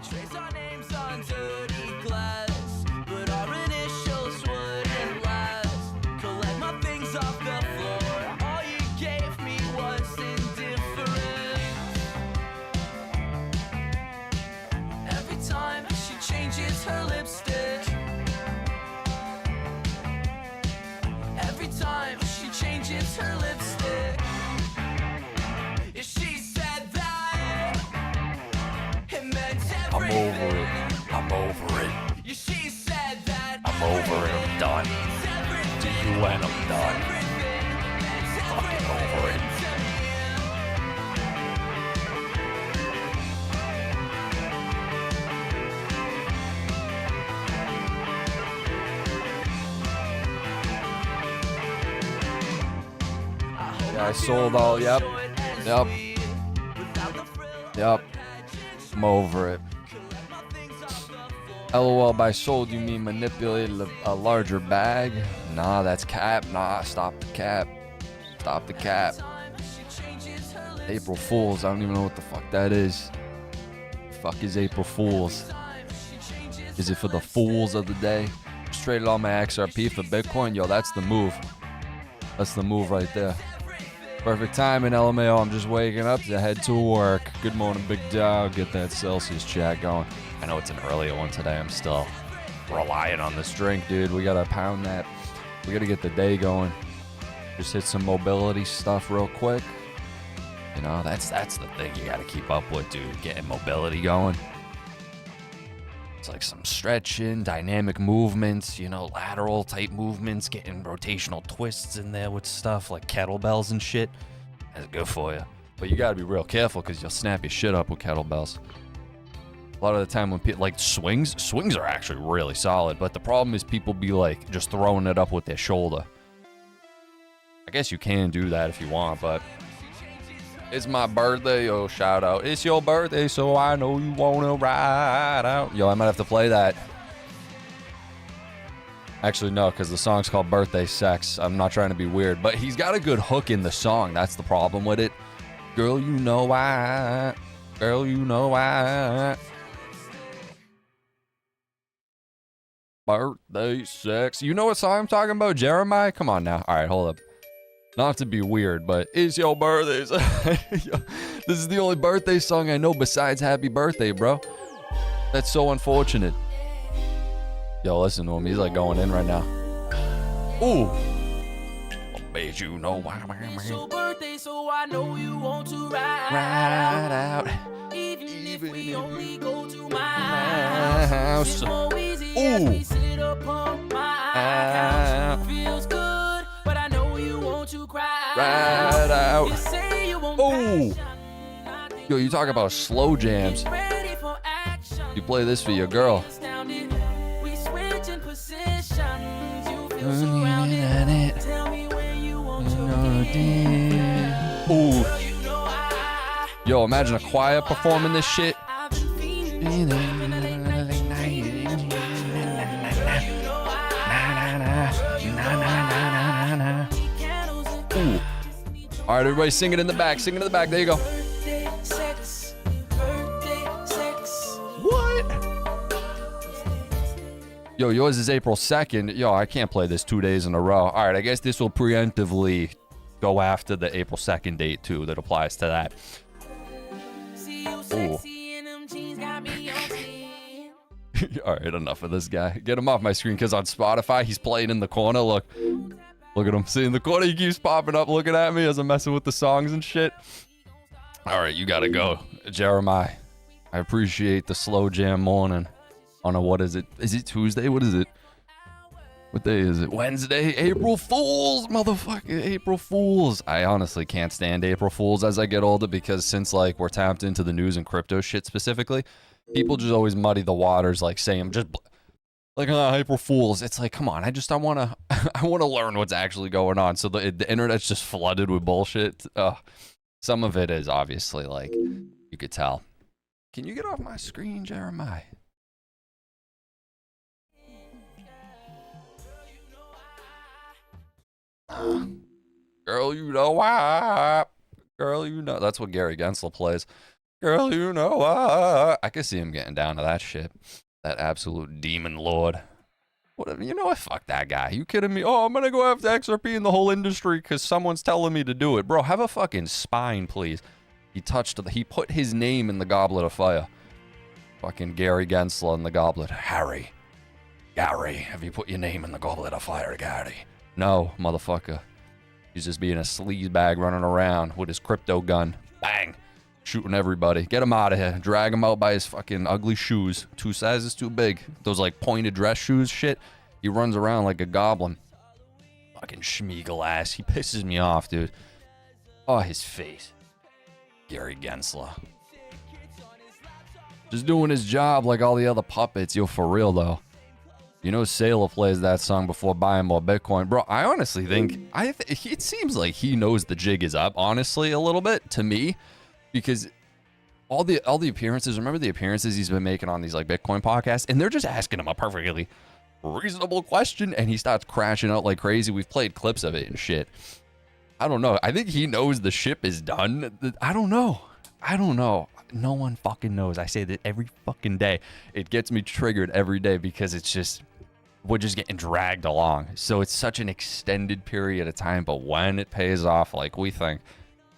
Trace our names on dirty glass, but our initials wouldn't last. Collect my things off the floor. All you gave me was indifference. Every time she changes her lipstick, every time she changes her lipstick, she said that it meant I'm over it. I'm over it. she said that I'm over it. I'm done. To you and I'm done. Fucking over it. Yeah, I sold all. Yep. I'm over it. LOL, by sold you mean manipulated a larger bag? Nah, that's cap. Nah, stop the cap. Stop the cap. April Fools, I don't even know what the fuck that is. Fuck is April Fools? Is it for the fools of the day? Just traded all my XRP for Bitcoin. Yo, that's the move. That's the move right there. Perfect timing, LMAO. I'm just waking up to head to work. Good morning, big dog. Get that Celsius chat going. I know it's an earlier one today. I'm still relying on this drink, dude. We gotta pound that. We gotta get the day going. Just hit some mobility stuff real quick. You know, that's the thing you gotta keep up with, dude. Getting mobility going. It's like some stretching, dynamic movements, you know, lateral type movements, getting rotational twists in there with stuff like kettlebells and shit. That's good for you. But you gotta be real careful because you'll snap your shit up with kettlebells. A lot of the time when people, like swings are actually really solid, but the problem is people be like just throwing it up with their shoulder. I guess you can do that if you want, but it's my birthday, yo, shout out. It's your birthday, so I know you wanna ride out. Yo, I might have to play that. Actually, no, because the song's called Birthday Sex. I'm not trying to be weird, but he's got a good hook in the song. That's the problem with it. Girl, you know why. Girl, you know why. Birthday sex. You know what song I'm talking about, Jeremiah? Come on now. All right, hold up. Not to be weird, but it's your birthday. This is the only birthday song I know besides Happy Birthday, bro. That's so unfortunate. Yo, listen to him. He's like going in right now. Ooh. I bet you know why. it's your birthday, so I know you want to Ride out. Even if we only go to my house. It's more easy as we sit upon my couch. Feels good, but I know you want to cry. Ride out. You say you won't Ooh. passion. Yo, you talk about slow jams. Ready for action. You play this for your girl. Astounded. We switch in positions. You feel surrounded. Tell me where you want your dick. Ooh. Girl, you know Yo, imagine a choir performing this shit. I've been feeling Ooh. All right, everybody sing it in the back. Sing it in the back. There you go. birthday sex, birthday sex. What? Yo, yours is April 2nd. Yo, I can't play this 2 days in a row. All right, I guess this will preemptively go after the April 2nd date, too, that applies to that. Ooh. All right, enough of this guy. Get him off my screen, because on Spotify, he's playing in the corner. Look at him. See, in the corner, he keeps popping up looking at me as I'm messing with the songs and shit. All right, you got to go. Jeremiah, I appreciate the slow jam morning on a, what is it? Is it Tuesday? What is it? What day is it? Wednesday? April Fools, motherfucker. April Fools. I honestly can't stand April Fools as I get older, because since, like, we're tapped into the news and crypto shit specifically, people just always muddy the waters, like saying just like April Fools. It's like, come on, I want to learn what's actually going on. So the internet's just flooded with bullshit. Some of it is obviously like You could tell. Can you get off my screen, Jeremiah? Girl, you know why. Girl, you know. That's what Gary Gensler plays. Girl, you know why. I could see him getting down to that shit. That absolute demon lord. Whatever. You know what? Fuck that guy. You kidding me? Oh, I'm gonna go after XRP in the whole industry because someone's telling me to do it. Bro, have a fucking spine, please. He put his name in the goblet of fire. Fucking Gary Gensler in the goblet. Gary, have you put your name in the goblet of fire, Gary? No, motherfucker. He's just being a sleazebag running around with his crypto gun. Bang. Shooting everybody. Get him out of here. Drag him out by his fucking ugly shoes. 2 sizes too big. Those like pointed dress shoes shit. He runs around like a goblin. Fucking Schmeagle ass. He pisses me off, dude. Oh, his face. Gary Gensler. Just doing his job like all the other puppets. Yo, for real though. You know Saylor plays that song before buying more Bitcoin. Bro, I honestly think, it seems like he knows the jig is up, honestly, a little bit, to me. Because all the appearances, remember the appearances he's been making on these like Bitcoin podcasts? And they're just asking him a perfectly reasonable question. And he starts crashing out like crazy. We've played clips of it and shit. I don't know. I think he knows the ship is done. I don't know. No one fucking knows. I say that every fucking day. It gets me triggered every day because it's just, we're just getting dragged along. So it's such an extended period of time, but when it pays off like we think,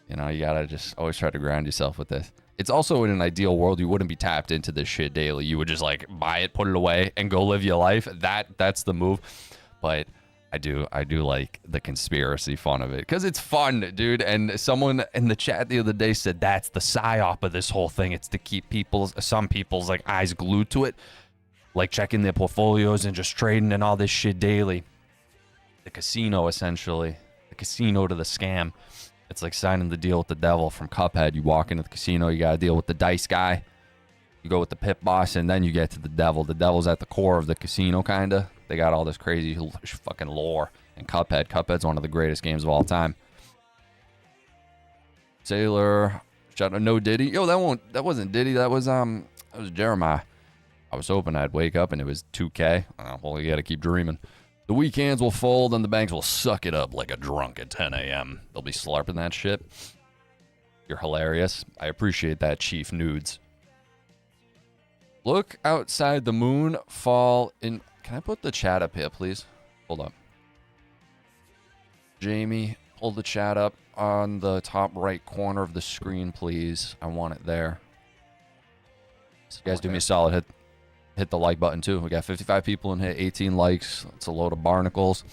you know, you gotta just always try to ground yourself with this. It's also in an ideal world, you wouldn't be tapped into this shit daily. You would just like buy it, put it away, and go live your life. That's the move. But I do like the conspiracy fun of it because it's fun, dude. And someone in the chat the other day said that's the psyop of this whole thing. It's to keep some people's like eyes glued to it, like checking their portfolios and just trading and all this shit daily. The casino, essentially, the casino to the scam. It's like signing the deal with the devil from Cuphead. You walk into the casino, you got to deal with the dice guy. You go with the pit boss, and then you get to the devil. The devil's at the core of the casino, kind of. They got all this crazy fucking lore. And Cuphead. Cuphead's one of the greatest games of all time. Saylor. Shout out, no Diddy. Yo, that wasn't Diddy. That was Jeremiah. I was hoping I'd wake up and it was 2K. Well, you got to keep dreaming. The weekends will fold and the banks will suck it up like a drunk at 10 a.m. They'll be slurping that shit. You're hilarious. I appreciate that, Chief Nudes. Look outside the moon fall in... Can I put the chat up here, please? Hold up. Jamie, pull the chat up on the top right corner of the screen, please. I want it there. So you guys do me a solid. Hit the like button, too. We got 55 people in here, 18 likes. It's a load of barnacles.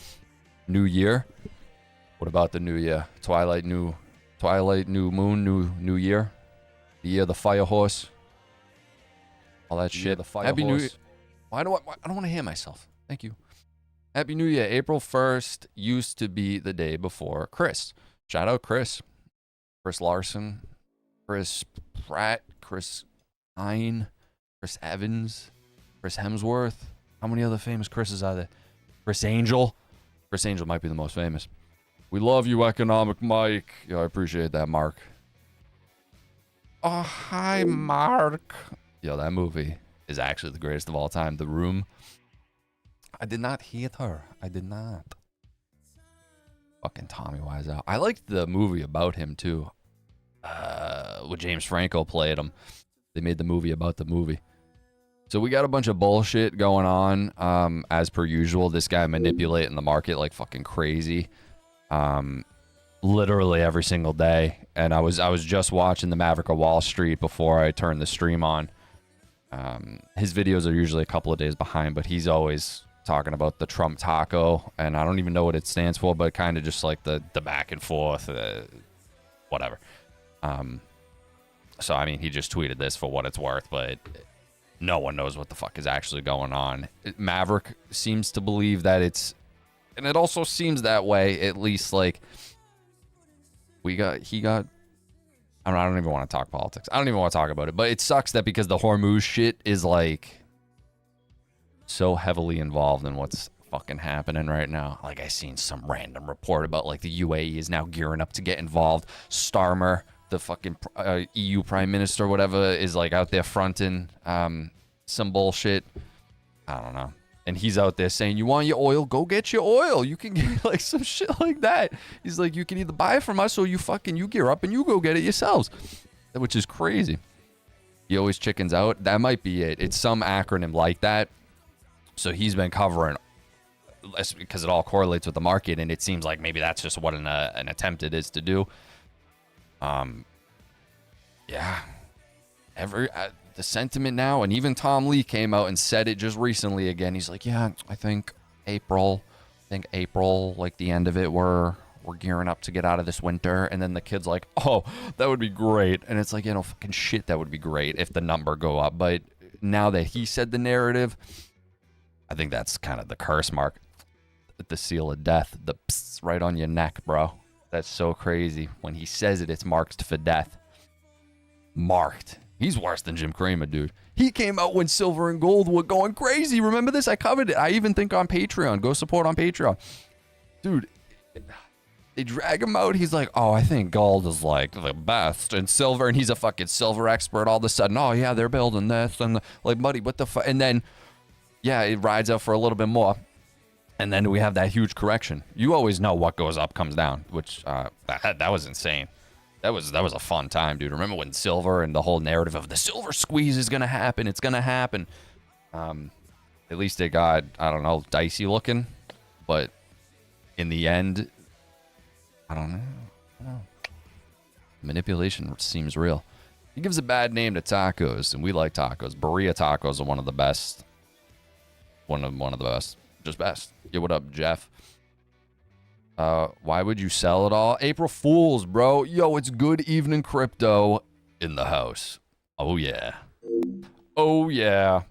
New year. What about the new year? Twilight, new moon, new year. The year of the fire horse. All that shit. Happy New Year. I don't want to hear myself. Thank you. Happy New Year. April 1st used to be the day before Chris. Shout out Chris. Chris Larson. Chris Pratt. Chris Hine. Chris Evans. Chris Hemsworth. How many other famous Chris's are there? Chris Angel. Chris Angel might be the most famous. We love you, Economic Mike. Yo, I appreciate that, Mark. Oh, hi, Mark. Yo, that movie is actually the greatest of all time. The Room. I did not hit her. I did not. Fucking Tommy Wiseau. I liked the movie about him, too. With James Franco played him. They made the movie about the movie. So we got a bunch of bullshit going on, as per usual. This guy manipulating the market like fucking crazy. Literally every single day. And I was just watching the Maverick of Wall Street before I turned the stream on. His videos are usually a couple of days behind, but he's always talking about the Trump taco, and I don't even know what it stands for, but kind of just like the back and forth, whatever. So I mean, he just tweeted this for what it's worth, but no one knows what the fuck is actually going on. Maverick seems to believe that it's, and it also seems that way, at least like he got. I don't even want to talk politics. I don't even want to talk about it. But it sucks that because the Hormuz shit is like so heavily involved in what's fucking happening right now. Like I seen some random report about like the UAE is now gearing up to get involved. Starmer the fucking EU prime minister, whatever, is like out there fronting some bullshit. I don't know. And he's out there saying, you want your oil? Go get your oil. You can get like some shit like that. He's like, you can either buy it from us or you gear up and you go get it yourselves. Which is crazy. He always chickens out. That might be it. It's some acronym like that. So he's been covering, because it all correlates with the market, and it seems like maybe that's just what an attempt it is to do. Yeah. The sentiment now, and even Tom Lee came out and said it just recently again. He's like, yeah, I think April, like the end of it, we're gearing up to get out of this winter. And then the kid's like, oh, that would be great. And it's like, you know, fucking shit, that would be great if the number go up. But now that he said the narrative, I think that's kind of the curse mark, the seal of death, the psst right on your neck, bro. That's so crazy. When he says it, it's marked for death. Marked. He's worse than Jim Cramer, dude. He came out when silver and gold were going crazy. Remember this? I covered it. I even think on Patreon. Go support on Patreon. Dude, they drag him out. He's like, oh, I think gold is like the best. And silver, and he's a fucking silver expert all of a sudden. Oh, yeah, they're building this. And like, buddy, what the fuck? And then, yeah, it rides out for a little bit more. And then we have that huge correction. You always know what goes up comes down, which that was insane. That was a fun time, dude. Remember when silver and the whole narrative of the silver squeeze is going to happen. It's going to happen. At least it got, I don't know, dicey looking. But in the end, I don't know. Manipulation seems real. He gives a bad name to tacos, and we like tacos. Burrito tacos are one of the best. One of the best. Just best. Yeah, what up, Jeff? Why would you sell it all? April Fools, bro. Yo, it's good evening crypto in the house. Oh, yeah. Oh, yeah.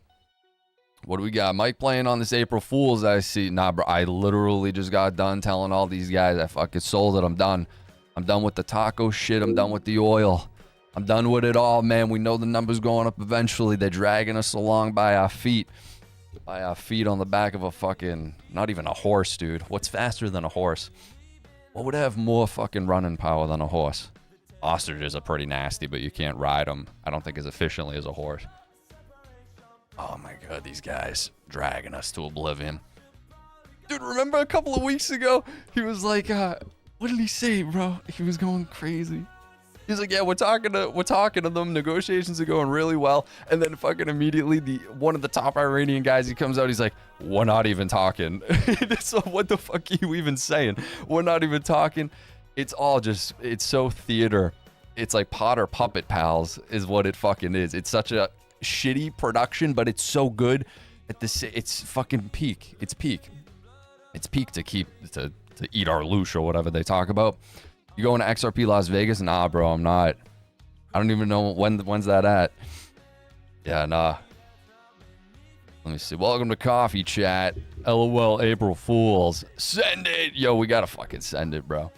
What do we got? Mike playing on this April Fools, I see. Nah, bro. I literally just got done telling all these guys I fucking sold it. I'm done. I'm done with the taco shit. I'm done with the oil. I'm done with it all, man. We know the number's going up eventually. They're dragging us along by our feet. By our feet on the back of a fucking, not even a horse, dude. What's faster than a horse? What would have more fucking running power than a horse? Ostriches are pretty nasty, but you can't ride them, I don't think, as efficiently as a horse. Oh my god, these guys dragging us to oblivion. Dude, remember a couple of weeks ago? He was like, what did he say, bro? He was going crazy. He's like, yeah, we're talking to them. Negotiations are going really well. And then fucking immediately, one of the top Iranian guys, he comes out. He's like, we're not even talking. So what the fuck are you even saying? We're not even talking. It's all just, it's so theater. It's like Potter Puppet Pals is what it fucking is. It's such a shitty production, but it's so good. It's fucking peak. It's peak. It's peak to eat our loosh or whatever they talk about. You going to XRP Las Vegas? Nah, bro, I'm not. I don't even know when's that at. Yeah, nah. Let me see. Welcome to Coffee Chat. LOL, April Fools. Send it. Yo, we gotta fucking send it, bro.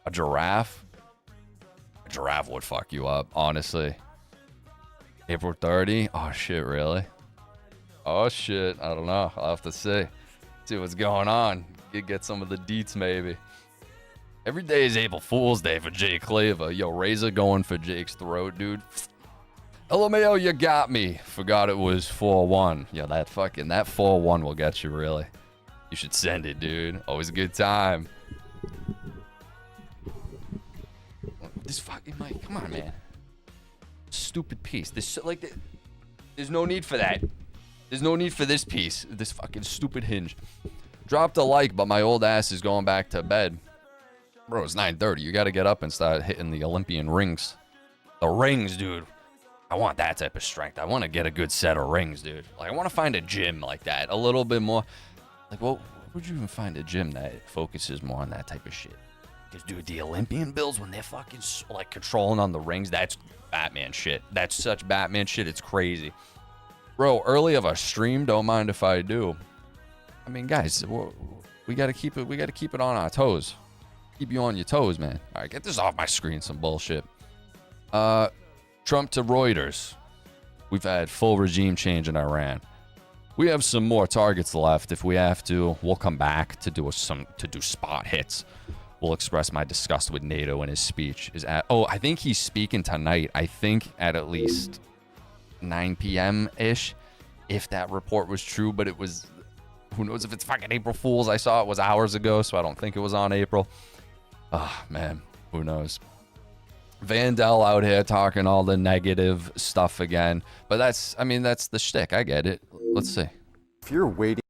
A giraffe? A giraffe would fuck you up, honestly. April 30? Oh, shit, really? Oh, shit. I don't know. I'll have to see. See what's going on. Get some of the deets, maybe. Every day is April Fool's Day for Jake Claver. Yo, Razor going for Jake's throat, dude. LMAO, you got me. Forgot it was 4-1. Yeah, that 4-1 will get you, really. You should send it, dude. Always a good time. This fucking mic. Come on, man. Stupid piece. There's no need for that. There's no need for this piece. This fucking stupid hinge. Dropped a like, but my old ass is going back to bed. Bro, it's 9:30. You got to get up and start hitting the Olympian rings. The rings, dude. I want that type of strength. I want to get a good set of rings, dude. Like, I want to find a gym like that. A little bit more. Like, what would you even find a gym that focuses more on that type of shit? Because, dude, the Olympian builds, when they're fucking, like, controlling on the rings, that's Batman shit. That's such Batman shit. It's crazy. Bro, early of a stream, don't mind if I do. I mean, guys, we got to keep it on our toes. Keep you on your toes, man. All right, get this off my screen, some bullshit. Trump to Reuters. We've had full regime change in Iran. We have some more targets left. If we have to, we'll come back to do spot hits. will express my disgust with NATO in his speech. Is at, oh, I think he's speaking tonight. I think at least 9 p.m.-ish, if that report was true, but it was, who knows if it's fucking April Fool's. I saw it was hours ago, so I don't think it was on April. Oh, man, who knows? Vandal out here talking all the negative stuff again. But that's, I mean, that's the shtick. I get it. Let's see. If you're waiting...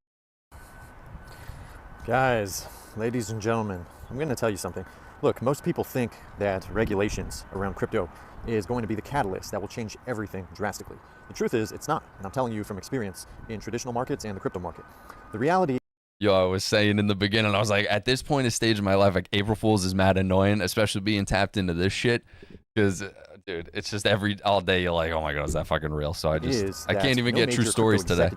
Guys, ladies and gentlemen, I'm going to tell you something. Look, most people think that regulations around crypto is going to be the catalyst that will change everything drastically. The truth is, it's not. And I'm telling you from experience in traditional markets and the crypto market. The reality... Yo, I was saying in the beginning, I was like, at this point in stage of my life, like April Fool's is mad annoying, especially being tapped into this shit. Because, dude, it's just all day you're like, oh my God, is that fucking real? So I can't even get true stories today.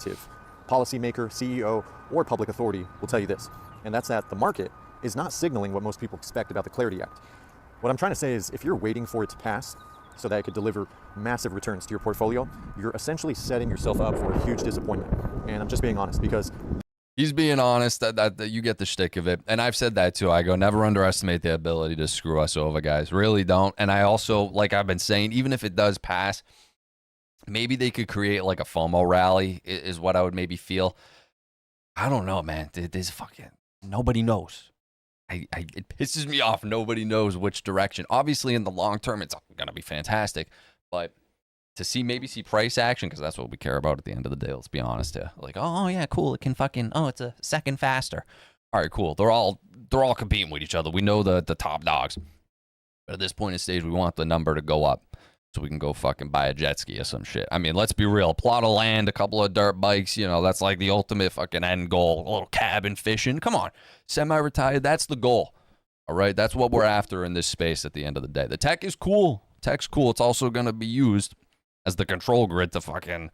Policymaker, CEO, or public authority will tell you this. And that's that the market is not signaling what most people expect about the Clarity Act. What I'm trying to say is if you're waiting for it to pass so that it could deliver massive returns to your portfolio, you're essentially setting yourself up for a huge disappointment. And I'm just being honest because... He's being honest, that you get the shtick of it. And I've said that too. I go, never underestimate the ability to screw us over, guys. Really don't. And I also, like I've been saying, even if it does pass, maybe they could create like a FOMO rally is what I would maybe feel. I don't know, man. There's fucking, nobody knows. It pisses me off. Nobody knows which direction. Obviously, in the long term, it's going to be fantastic. But to maybe see price action, because that's what we care about at the end of the day. Let's be honest here. Like, oh yeah, cool. It can fucking, oh, it's a second faster. All right, cool. They're all competing with each other. We know the top dogs. But at this point in stage, we want the number to go up so we can go fucking buy a jet ski or some shit. I mean, let's be real. A plot of land, a couple of dirt bikes, you know, that's like the ultimate fucking end goal. A little cabin fishing. Come on. Semi-retired, that's the goal. All right, that's what we're after in this space at the end of the day. The tech is cool. Tech's cool. It's also going to be used as the control grid to fucking...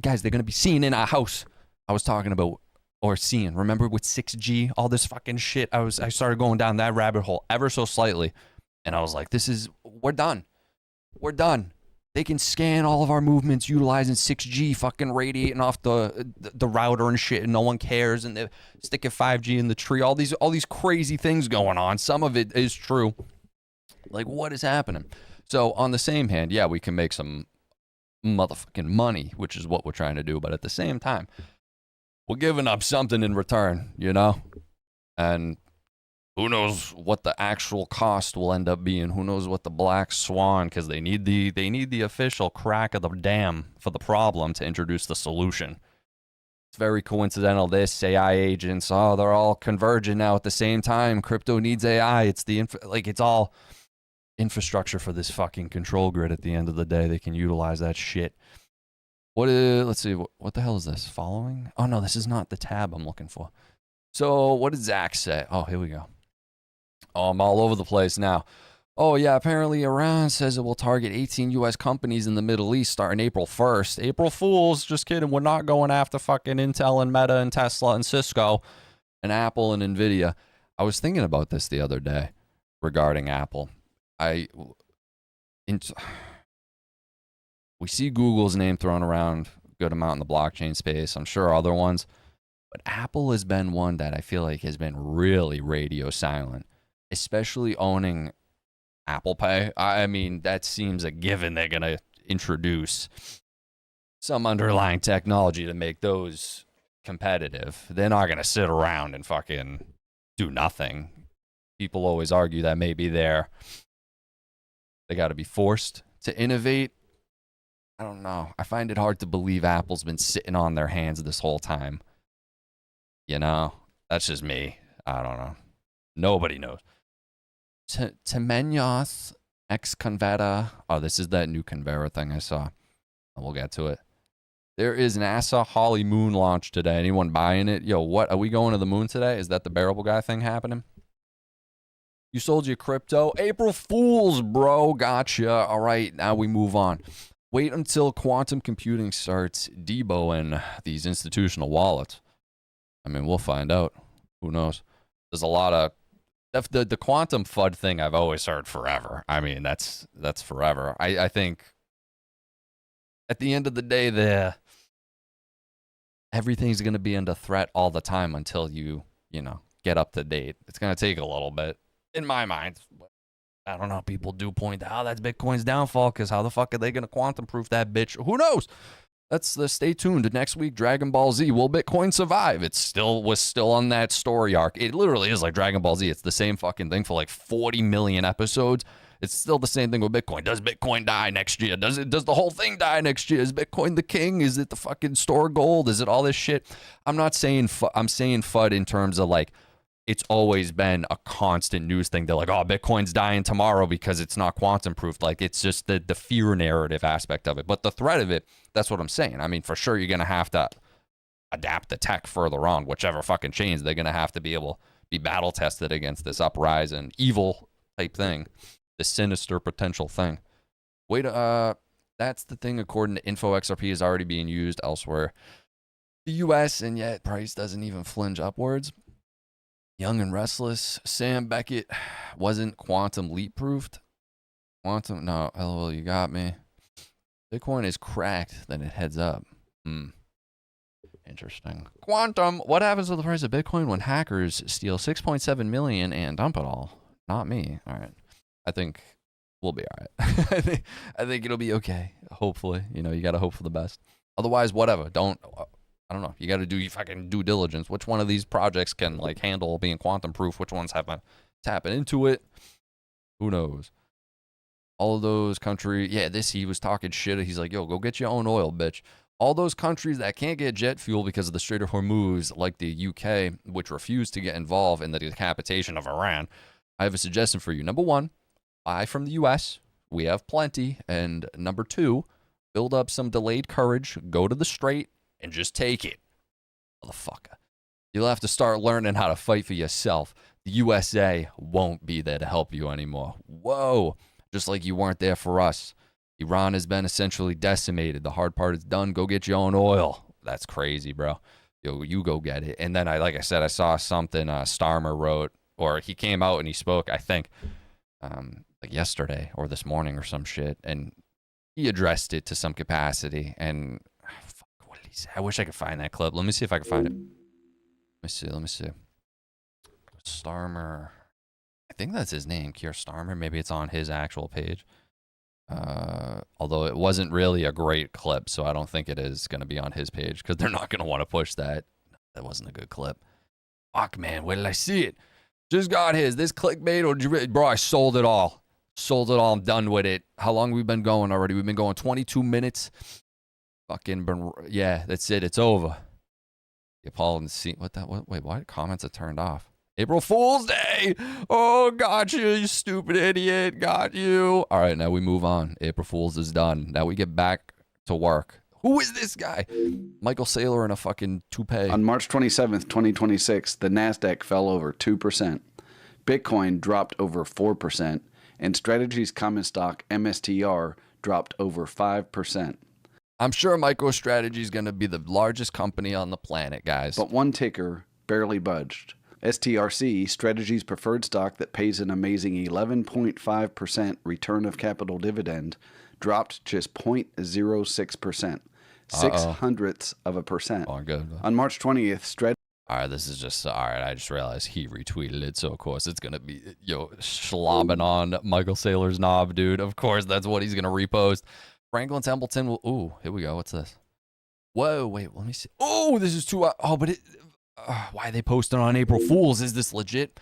guys, they're going to be seen in our house. I was talking about, or seeing, remember with 6G, all this fucking shit. I started going down that rabbit hole ever so slightly. And I was like, we're done. We're done. They can scan all of our movements utilizing 6G fucking radiating off the router and shit, and no one cares. And they're sticking 5G in the tree. All these crazy things going on. Some of it is true. Like, what is happening? So on the same hand, yeah, we can make some motherfucking money, which is what we're trying to do. But at the same time, we're giving up something in return, you know? And who knows what the actual cost will end up being? Who knows what the black swan, because they need the official crack of the dam for the problem to introduce the solution. It's very coincidental. This AI agents, oh, they're all converging now at the same time. Crypto needs AI. It's it's all infrastructure for this fucking control grid at the end of the day. They can utilize that shit. Let's see, what the hell is this? Following? Oh no, this is not the tab I'm looking for. So what did Zach say? Oh, here we go. Oh, I'm all over the place now. Oh yeah, apparently Iran says it will target 18 U.S. companies in the Middle East starting April 1st. April Fools, just kidding. We're not going after fucking Intel and Meta and Tesla and Cisco and Apple and Nvidia. I was thinking about this the other day regarding Apple. We see Google's name thrown around a good amount in the blockchain space. I'm sure other ones. But Apple has been one that I feel like has been really radio silent, especially owning Apple Pay. I mean, that seems a given. They're going to introduce some underlying technology to make those competitive. They're not going to sit around and fucking do nothing. People always argue that maybe they got to be forced to innovate. I don't know. I find it hard to believe Apple's been sitting on their hands this whole time. You know, that's just me. I don't know. Nobody knows. Temenyoth X Convera. Oh, this is that new Convera thing I saw. We'll get to it. There is NASA Holly Moon launch today. Anyone buying it? Yo, what? Are we going to the moon today? Is that the bearable guy thing happening? You sold your crypto? April Fools, bro. Gotcha. All right, now we move on. Wait until quantum computing starts deboing these institutional wallets. I mean, we'll find out. Who knows? There's a lot of... The quantum FUD thing I've always heard forever. I mean, that's forever. I think at the end of the day, everything's going to be under threat all the time until you know, get up to date. It's going to take a little bit, in my mind. I don't know. People do point out that's Bitcoin's downfall because how the fuck are they going to quantum proof that bitch? Who knows? Stay tuned. Next week, Dragon Ball Z. Will Bitcoin survive? Was still on that story arc. It literally is like Dragon Ball Z. It's the same fucking thing for like 40 million episodes. It's still the same thing with Bitcoin. Does Bitcoin die next year? Does the whole thing die next year? Is Bitcoin the king? Is it the fucking store gold? Is it all this shit? I'm not saying I'm saying FUD in terms of like, it's always been a constant news thing. They're like, oh, Bitcoin's dying tomorrow because it's not quantum proof. Like, it's just the fear narrative aspect of it. But the threat of it, that's what I'm saying. I mean, for sure, you're going to have to adapt the tech further on, whichever fucking chains. They're going to have to be able to be battle tested against this uprise and evil type thing, this sinister potential thing. That's the thing, according to info, XRP is already being used elsewhere. The US, and yet price doesn't even flinch upwards. Young and Restless. Sam Beckett wasn't quantum leap proofed. No, LOL, you got me. Bitcoin is cracked, then it heads up. Interesting. Quantum. What happens to the price of Bitcoin when hackers steal 6.7 million and dump it all? Not me. All right. I think we'll be all right. I think it'll be okay. Hopefully, you got to hope for the best. Otherwise, whatever. I don't know. You got to do your fucking due diligence. Which one of these projects can like handle being quantum proof? Which ones have tapping into it? Who knows? All of those countries. Yeah, he was talking shit. He's like, yo, go get your own oil, bitch. All those countries that can't get jet fuel because of the Strait of Hormuz, like the UK, which refused to get involved in the decapitation of Iran. I have a suggestion for you. Number one, buy from the US. We have plenty. And number two, build up some delayed courage. Go to the Strait. And just take it. Motherfucker. You'll have to start learning how to fight for yourself. The USA won't be there to help you anymore. Whoa. Just like you weren't there for us. Iran has been essentially decimated. The hard part is done. Go get your own oil. That's crazy, bro. Yo, you go get it. And then, like I said, I saw something Starmer wrote, or he came out and he spoke, I think, like yesterday or this morning or some shit. And he addressed it to some capacity. And I wish I could find that clip. Let me see if I can find it. Let me see. Starmer. I think that's his name, Keir Starmer. Maybe it's on his actual page. Although it wasn't really a great clip, so I don't think it is going to be on his page because they're not going to want to push that. That wasn't a good clip. Fuck, man. Where did I see it? Just got his. This clickbait. Bro, I sold it all. I'm done with it. How long have we been going already? We've been going 22 minutes. Yeah, that's it. It's over. Paul and see wait, why comments are turned off? April Fool's Day. Oh, got you, you stupid idiot. Got you. All right, now we move on. April Fool's is done. Now we get back to work. Who is this guy? Michael Saylor in a fucking toupee. On March 27th, 2026, the NASDAQ fell over 2%. Bitcoin dropped over 4%. And Strategy's common stock, MSTR, dropped over 5%. I'm sure MicroStrategy is going to be the largest company on the planet, guys. But one ticker barely budged. STRC, Strategy's preferred stock that pays an amazing 11.5% return of capital dividend, dropped just 0.06%. 0.06%. Oh, good. On March 20th, Strategy. All right, this is just, all right, I just realized he retweeted it, so of course it's going to be, slobbing on Michael Saylor's knob, dude. Of course, that's what he's going to repost. Franklin Templeton will, ooh, here we go. What's this? Whoa, wait, let me see. Oh, this is too, why are they posting on April Fools? Is this legit?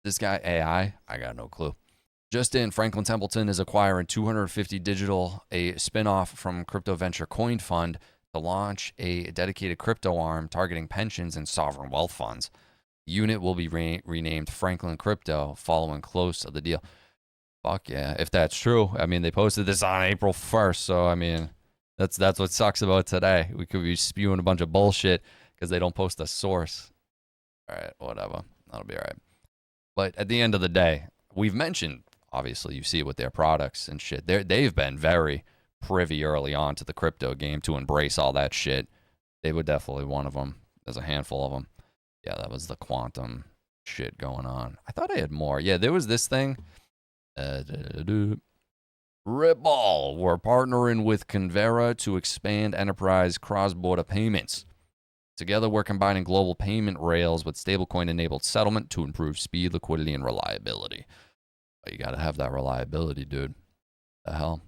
This guy, AI? I got no clue. Just in, Franklin Templeton is acquiring 250 Digital, a spinoff from crypto venture Coin Fund, to launch a dedicated crypto arm targeting pensions and sovereign wealth funds. The unit will be renamed Franklin Crypto following close of the deal. Fuck yeah, if that's true. I mean, they posted this on April 1st, so I mean, that's what sucks about today. We could be spewing a bunch of bullshit because they don't post a source. All right, whatever. That'll be all right. But at the end of the day, we've mentioned, obviously, you see it with their products and shit. They've been very privy early on to the crypto game to embrace all that shit. They were definitely one of them. There's a handful of them. Yeah, that was the quantum shit going on. I thought I had more. Yeah, there was this thing. Ripple, we're partnering with Convera to expand enterprise cross-border payments. Together, we're combining global payment rails with stablecoin-enabled settlement to improve speed, liquidity, and reliability. But you gotta have that reliability, dude. The hell?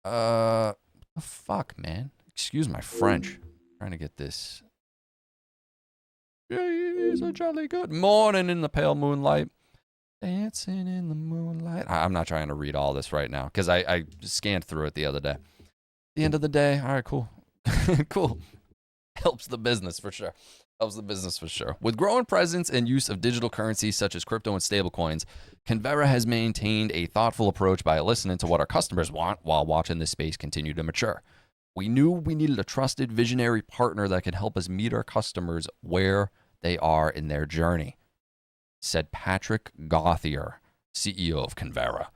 The fuck, man? Excuse my French. Trying to get this. It's a jolly good morning in the pale moonlight. Dancing in the moonlight. I'm not trying to read all this right now because I scanned through it the other day. At the end of the day, all right, cool. Cool. Helps the business for sure. Helps the business for sure. With growing presence and use of digital currencies such as crypto and stablecoins, Convera has maintained a thoughtful approach by listening to what our customers want while watching this space continue to mature. We knew we needed a trusted, visionary partner that could help us meet our customers where they are in their journey, said Patrick Gauthier, CEO of Convera.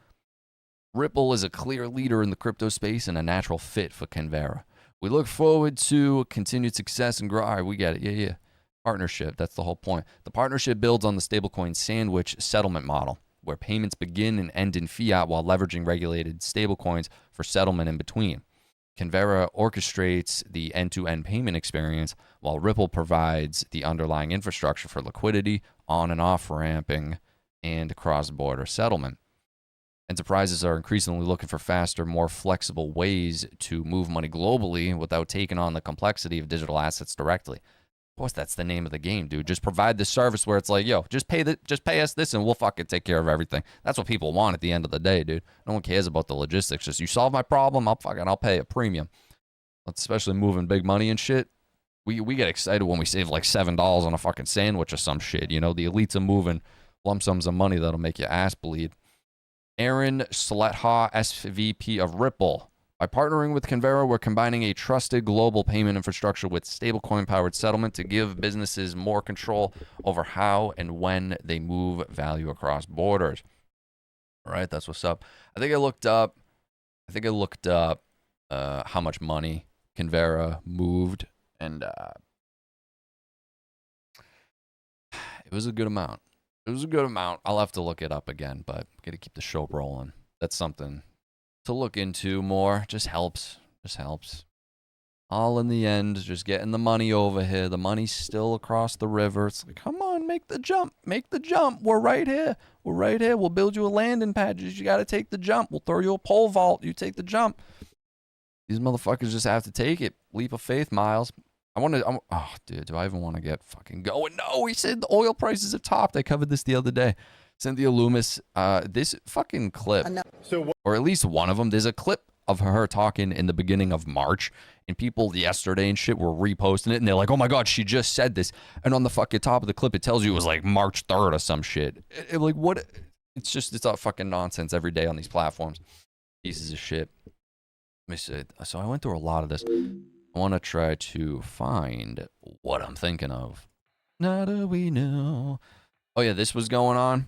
Ripple is a clear leader in the crypto space and a natural fit for Convera. We look forward to continued success and grow. All right, we get it. Yeah. Partnership. That's the whole point. The partnership builds on the stablecoin sandwich settlement model, where payments begin and end in fiat while leveraging regulated stablecoins for settlement in between. Convera orchestrates the end-to-end payment experience, while Ripple provides the underlying infrastructure for liquidity, on and off ramping, and cross-border settlement. Enterprises are increasingly looking for faster, more flexible ways to move money globally without taking on the complexity of digital assets directly. Of course, that's the name of the game, dude. Just provide this service where it's like, yo, just pay us this and we'll fucking take care of everything. That's what people want at the end of the day, dude. No one cares about the logistics. Just you solve my problem, I'll pay a premium. Especially moving big money and shit. We get excited when we save like $7 on a fucking sandwich or some shit. You know, the elites are moving lump sums of money that'll make your ass bleed. Aaron Sletha, SVP of Ripple. By partnering with Convera, we're combining a trusted global payment infrastructure with stablecoin-powered settlement to give businesses more control over how and when they move value across borders. All right, that's what's up. I think I looked up how much money Convera moved, and it was a good amount. It was a good amount. I'll have to look it up again, but got to keep the show rolling. That's something to look into more. Just helps. All in the end, just getting the money over here. The money's still across the river. It's like, come on, make the jump. We're right here. We'll build you a landing pad. You got to take the jump. We'll throw you a pole vault. You take the jump. These motherfuckers just have to take it. Leap of faith, Miles. Oh, dude, do I even want to get fucking going? No, he said the oil prices have topped. I covered this the other day. Cynthia Loomis, this fucking clip, or at least one of them, there's a clip of her talking in the beginning of March, and people yesterday and shit were reposting it, and they're like, oh my God, she just said this. And on the fucking top of the clip, it tells you it was like March 3rd or some shit. Like, what? It's all fucking nonsense every day on these platforms. Pieces of shit. Let me see. So I went through a lot of this. I want to try to find what I'm thinking of. Now do we know? Oh yeah, this was going on.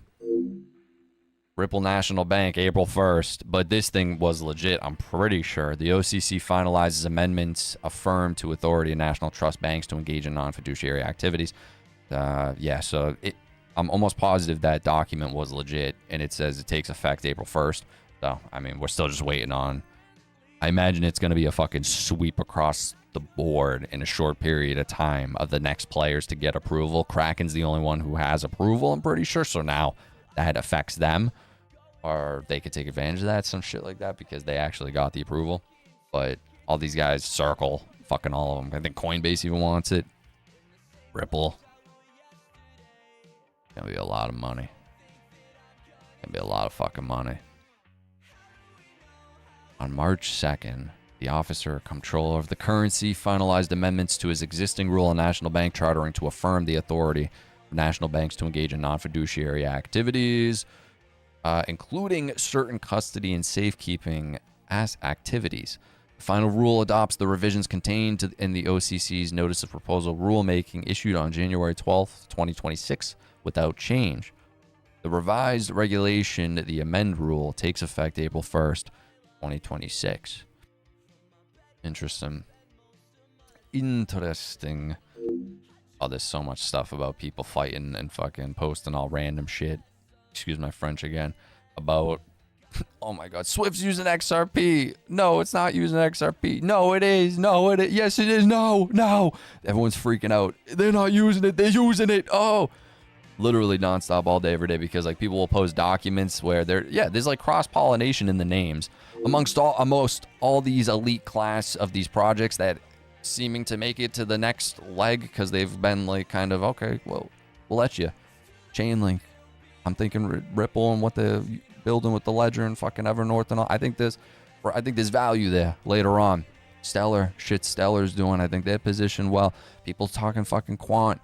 Ripple National Bank, April 1st. But this thing was legit, I'm pretty sure. The OCC finalizes amendments affirmed to authority of national trust banks to engage in non-fiduciary activities. Yeah, so I'm almost positive that document was legit, and it says it takes effect April 1st. So, I mean, we're still just waiting on... I imagine it's going to be a fucking sweep across the board in a short period of time of the next players to get approval. Kraken's the only one who has approval, I'm pretty sure. So now that affects them, or they could take advantage of that, some shit like that, because they actually got the approval. But all these guys, Circle, fucking all of them. I think Coinbase even wants it. Ripple. Gonna be a lot of money. Gonna be a lot of fucking money. On March 2nd, the Officer of Comptroller of the Currency finalized amendments to his existing rule on national bank chartering to affirm the authority of national banks to engage in non-fiduciary activities, including certain custody and safekeeping as activities. The final rule adopts the revisions contained in the OCC's Notice of Proposal rulemaking issued on January 12th, 2026, without change. The revised regulation, the amend rule, takes effect April 1st, 2026. Interesting. Oh, there's so much stuff about people fighting and fucking posting all random shit. Excuse my French again. About Oh my God, Swift's using XRP. No, it's not using XRP. No, it is. No, it is. Yes, it is. No, no. Everyone's freaking out. They're not using it. They're using it. Oh, literally nonstop all day, every day, because like people will post documents where there's like cross-pollination in the names amongst all these elite class of these projects that seeming to make it to the next leg because they've been like kind of, okay, well, we'll let you. Chainlink. I'm thinking Ripple and what they're building with the Ledger and fucking Evernorth and all. I think there's value there later on. Stellar. Shit Stellar's doing. I think they're positioned well. People talking fucking quant.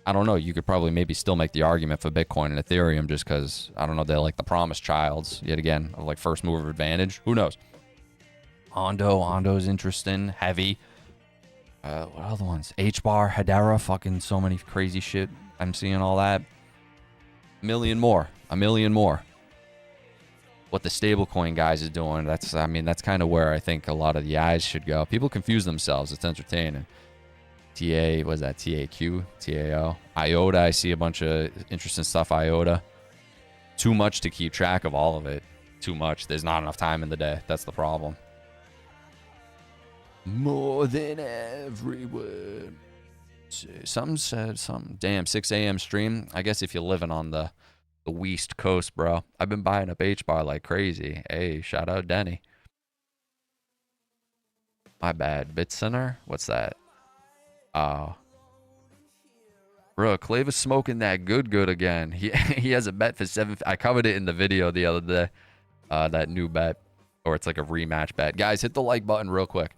I don't know. You could probably maybe still make the argument for Bitcoin and Ethereum just because, I don't know, they're like the promised childs, yet again, of like first mover advantage. Who knows? Ondo's interesting. Heavy. What other ones? H-Bar, Hedera, fucking so many crazy shit. I'm seeing all that. A million more. What the stablecoin guys is doing, that's kind of where I think a lot of the eyes should go. People confuse themselves. It's entertaining. Was that TAQ? TAO? IOTA, I see a bunch of interesting stuff, IOTA. Too much to keep track of all of it. Too much. There's not enough time in the day. That's the problem. More than everyone. Something said something. Damn, 6 a.m. stream. I guess if you're living on the West Coast, bro. I've been buying up H-Bar like crazy. Hey, shout out Denny. My bad. BitCenter? What's that? Oh. Bro, Clava's smoking that good again. He has a bet for 7. I covered it in the video the other day. That new bet. Or it's like a rematch bet. Guys, hit the like button real quick.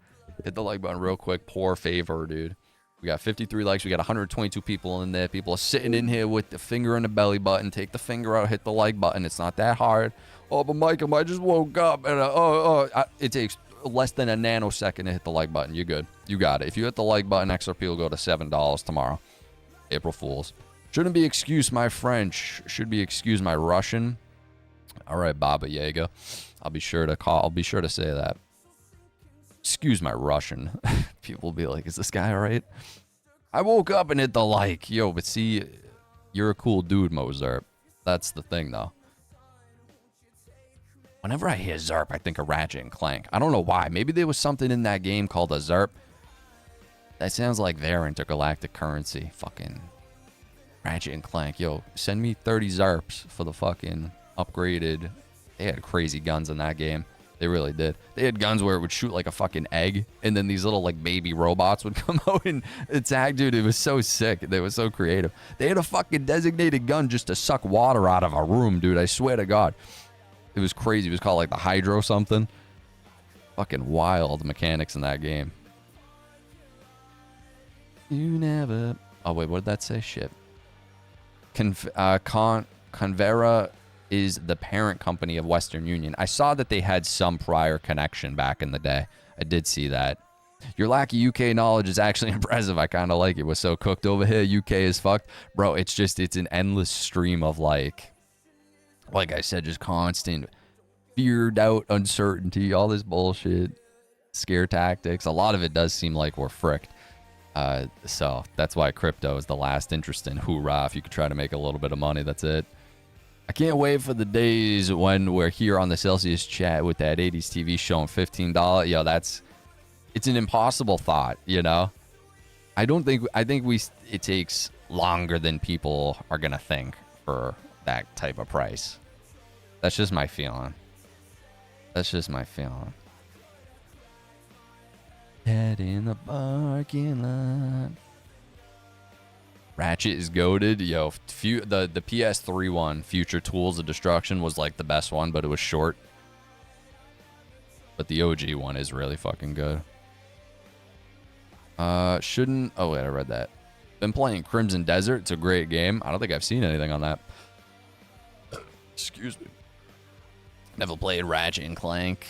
Poor favor, dude. We got 53 likes. We got 122 people in there. People are sitting in here with the finger in the belly button. Take the finger out, hit the like button. It's not that hard. Oh, but Michael, I just woke up. And it takes less than a nanosecond to hit the like button. You're good. You got it. If you hit the like button, XRP will go to $7 tomorrow. April Fools. Shouldn't be excused my French. Should be excused my Russian. All right, Baba Yaga. I'll be sure to say that. Excuse my Russian. People will be like, is this guy all right? I woke up and hit the like. Yo, but see, you're a cool dude, Mozart. That's the thing, though. Whenever I hear ZERP, I think of Ratchet and Clank. I don't know why. Maybe there was something in that game called a ZERP. That sounds like their intergalactic currency. Fucking Ratchet and Clank. Yo, send me 30 ZERPs for the fucking upgraded. They had crazy guns in that game. They really did. They had guns where it would shoot like a fucking egg, and then these little like baby robots would come out and attack. Dude, it was so sick. They were so creative. They had a fucking designated gun just to suck water out of a room, dude. I swear to God. It was crazy. It was called like the Hydro something. Fucking wild mechanics in that game. You never... Oh, wait, what did that say? Shit. Convera is the parent company of Western Union. I saw that they had some prior connection back in the day. I did see that. Your lack of UK knowledge is actually impressive. I kind of like it. We're so cooked over here. UK is fucked. Bro, it's an endless stream of like I said, just constant fear, doubt, uncertainty, all this bullshit, scare tactics. A lot of it does seem like we're fricked. So that's why crypto is the last interest in hoorah. If you could try to make a little bit of money, that's it. I can't wait for the days when we're here on the Celsius chat with that 80s TV show and $15. Yo, it's an impossible thought, you know? I think it takes longer than people are going to think for that type of price. That's just my feeling. Head in the parking lot. Ratchet is goated. Yo, the PS3 one, Future Tools of Destruction, was like the best one, but it was short. But the OG one is really fucking good. Oh wait, I read that. Been playing Crimson Desert. It's a great game. I don't think I've seen anything on that. Excuse me. Never played Ratchet and Clank.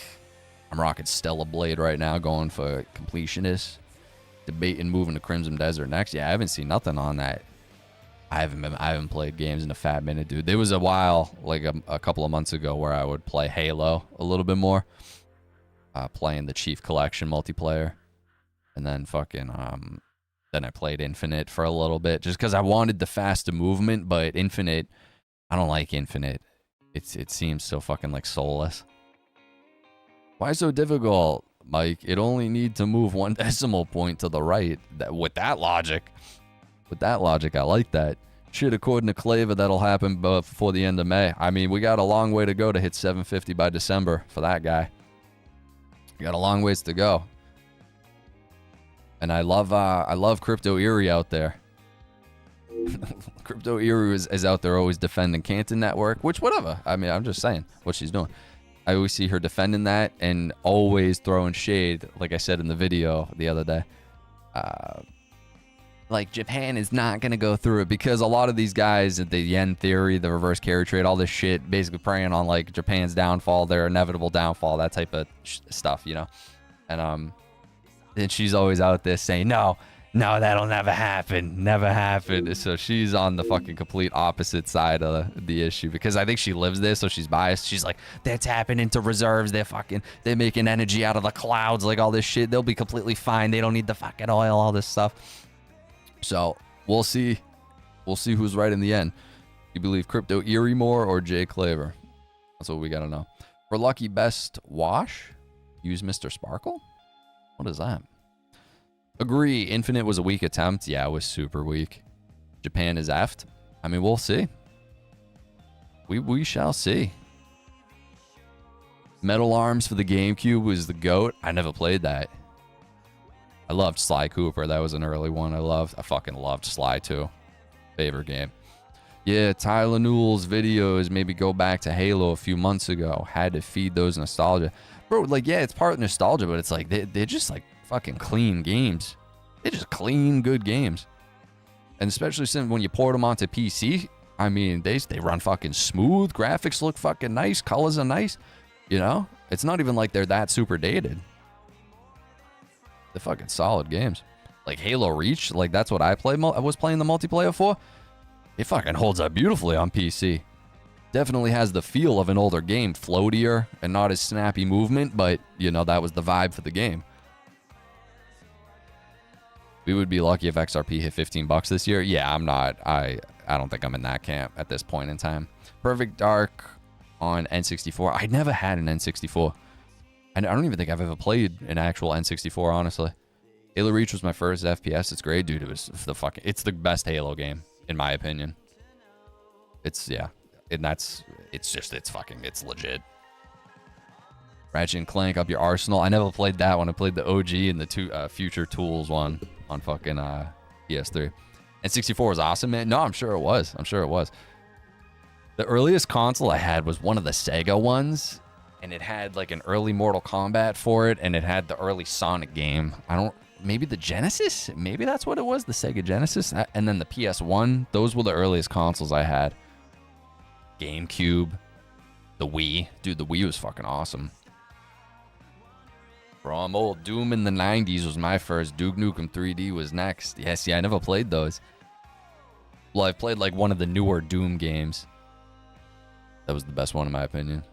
I'm rocking Stella Blade right now, going for completionist. Debating moving to Crimson Desert next. Yeah, I haven't seen nothing on that. I haven't played games in a fat minute, dude. There was a while, like a couple of months ago, where I would play Halo a little bit more. Playing the Chief Collection multiplayer. And then then I played Infinite for a little bit, just because I wanted the faster movement, but Infinite, I don't like Infinite. it seems so fucking like soulless. Why so difficult, Mike? It only need to move 1 decimal point to the right. With that logic, I like that. Shit, according to Claver, that'll happen before the end of May. I mean, we got a long way to go to hit 750 by December for that guy. We got a long ways to go. And I love Crypto Erie out there. Crypto Erie is out there always defending Canton Network, which whatever. I mean, I'm just saying what she's doing. I always see her defending that and always throwing shade, like I said in the video the other day. Like Japan is not going to go through it because a lot of these guys, the yen theory, the reverse carry trade, all this shit, basically preying on like Japan's downfall, their inevitable downfall, that type of stuff, you know? And she's always out there saying, no, that'll never happen. Never happen. So she's on the fucking complete opposite side of the issue because I think she lives there, so she's biased. She's like, they're tapping into reserves. They're making energy out of the clouds, like all this shit. They'll be completely fine. They don't need the fucking oil, all this stuff. So we'll see. We'll see who's right in the end. You believe Crypto Erie more or Jay Claver? That's what we got to know. For lucky best wash, use Mr. Sparkle? What is that? Agree. Infinite was a weak attempt. Yeah, it was super weak. Japan is effed. I mean, we'll see. We shall see. Metal Arms for the GameCube was the GOAT. I never played that. I loved Sly Cooper. That was an early one I fucking loved Sly too. Favorite game. Yeah, Tyler Newell's videos maybe go back to Halo a few months ago. Had to feed those nostalgia. Bro, like, yeah, it's part of nostalgia, but it's like, they're just like fucking clean games. They're just clean, good games. And especially since when you port them onto PC, I mean, they run fucking smooth. Graphics look fucking nice. Colors are nice. You know? It's not even like they're that super dated. They're fucking solid games. Like Halo Reach, like that's what I was playing the multiplayer for. It fucking holds up beautifully on PC. Definitely has the feel of an older game, floatier and not as snappy movement, but you know, that was the vibe for the game. We would be lucky if XRP hit $15 this year. Yeah, I'm not. I don't think I'm in that camp at this point in time. Perfect Dark on N64. I never had an N64. I don't even think I've ever played an actual N64, honestly. Halo Reach was my first FPS. It's great, dude. It's the best Halo game, in my opinion. It's legit. Ratchet and Clank Up Your Arsenal. I never played that one. I played the OG and the two Future Tools one on fucking PS3. N64 was awesome, man. No, I'm sure it was. The earliest console I had was one of the Sega ones, and it had like an early Mortal Kombat for it, and it had the early Sonic game. Maybe the Genesis? Maybe that's what it was, the Sega Genesis. And then the PS1. Those were the earliest consoles I had. GameCube. The Wii. Dude, the Wii was fucking awesome. Bro, I'm old. Doom in the 90s was my first. Duke Nukem 3D was next. Yeah, see, I never played those. Well, I've played like one of the newer Doom games. That was the best one in my opinion.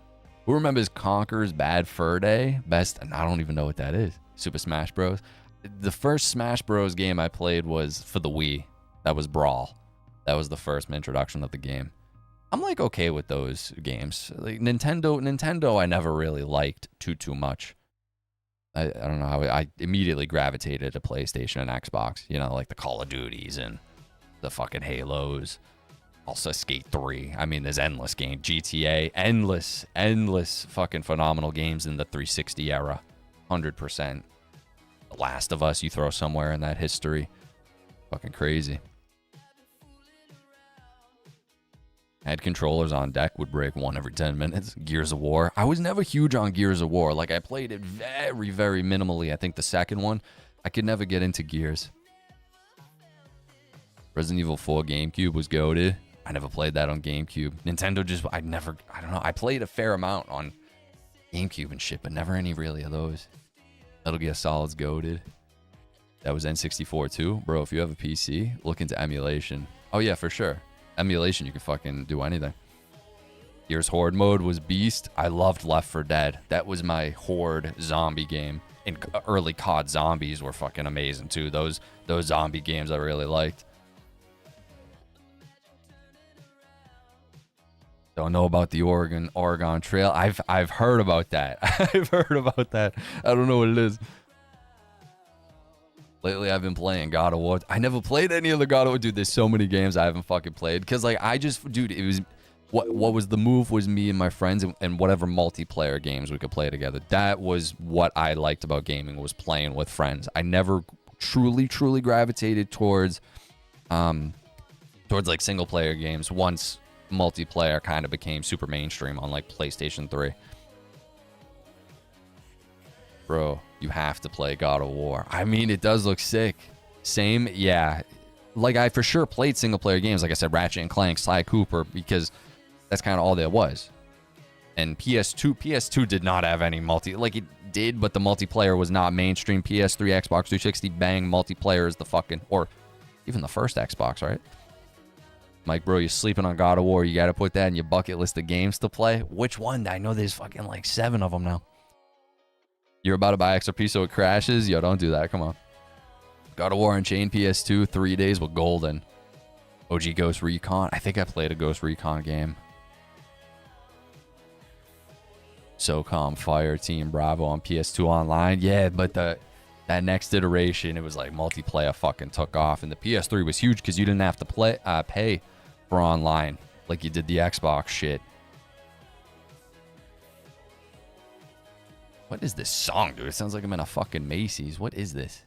Who remembers Conker's Bad Fur Day? Best, and I don't even know what that is. Super Smash Bros. The first Smash Bros game I played was for the Wii. That was Brawl. That was the first introduction of the game. I'm like okay with those games. Like Nintendo I never really liked too much. I don't know how I immediately gravitated to PlayStation and Xbox. You know, like the Call of Duties and the fucking Halos. Also Skate 3. I mean, there's endless games. GTA. Endless fucking phenomenal games in the 360 era. 100%. The Last of Us you throw somewhere in that history. Fucking crazy. Had controllers on deck, would break one every 10 minutes. Gears of War. I was never huge on Gears of War. Like, I played it very, very minimally. I think the second one, I could never get into Gears. Resident Evil 4 GameCube was goated. I never played that on GameCube. Nintendo just, I don't know. I played a fair amount on GameCube and shit, but never any really of those. Metal Gear Solid's goated. That was N64 too. Bro, if you have a PC, look into emulation. Oh yeah, for sure. Emulation, you can fucking do anything. Gears Horde mode was beast. I loved Left 4 Dead. That was my Horde zombie game. And early COD zombies were fucking amazing too. Those zombie games I really liked. Don't know about the Oregon Trail. I've heard about that. I've heard about that. I don't know what it is. Lately, I've been playing God of War. I never played any of the God of War. Dude, there's so many games I haven't fucking played. Because, like, dude, it was... What was the move was me and my friends and whatever multiplayer games we could play together. That was what I liked about gaming, was playing with friends. I never truly gravitated towards like single player games once multiplayer kind of became super mainstream on like PlayStation 3. Bro, you have to play God of War. I mean, it does look sick. Same, yeah. Like, I for sure played single player games. Like I said, Ratchet and Clank, Sly Cooper, because that's kind of all there was. And PS2 did not have any like, it did, but the multiplayer was not mainstream. PS3, Xbox 360, bang, multiplayer is the fucking, or even the first Xbox, right? Mike, bro, you're sleeping on God of War. You got to put that in your bucket list of games to play. Which one? I know there's fucking like 7 of them now. You're about to buy XRP so it crashes? Yo, don't do that. Come on. God of War Unchained PS2, 3 days with golden. OG Ghost Recon. I think I played a Ghost Recon game. SOCOM Fire Team Bravo on PS2 online. Yeah, but that next iteration, it was like multiplayer fucking took off. And the PS3 was huge because you didn't have to pay for online like you did the Xbox shit. What is this song, dude? It sounds like I'm in a fucking Macy's. What is this?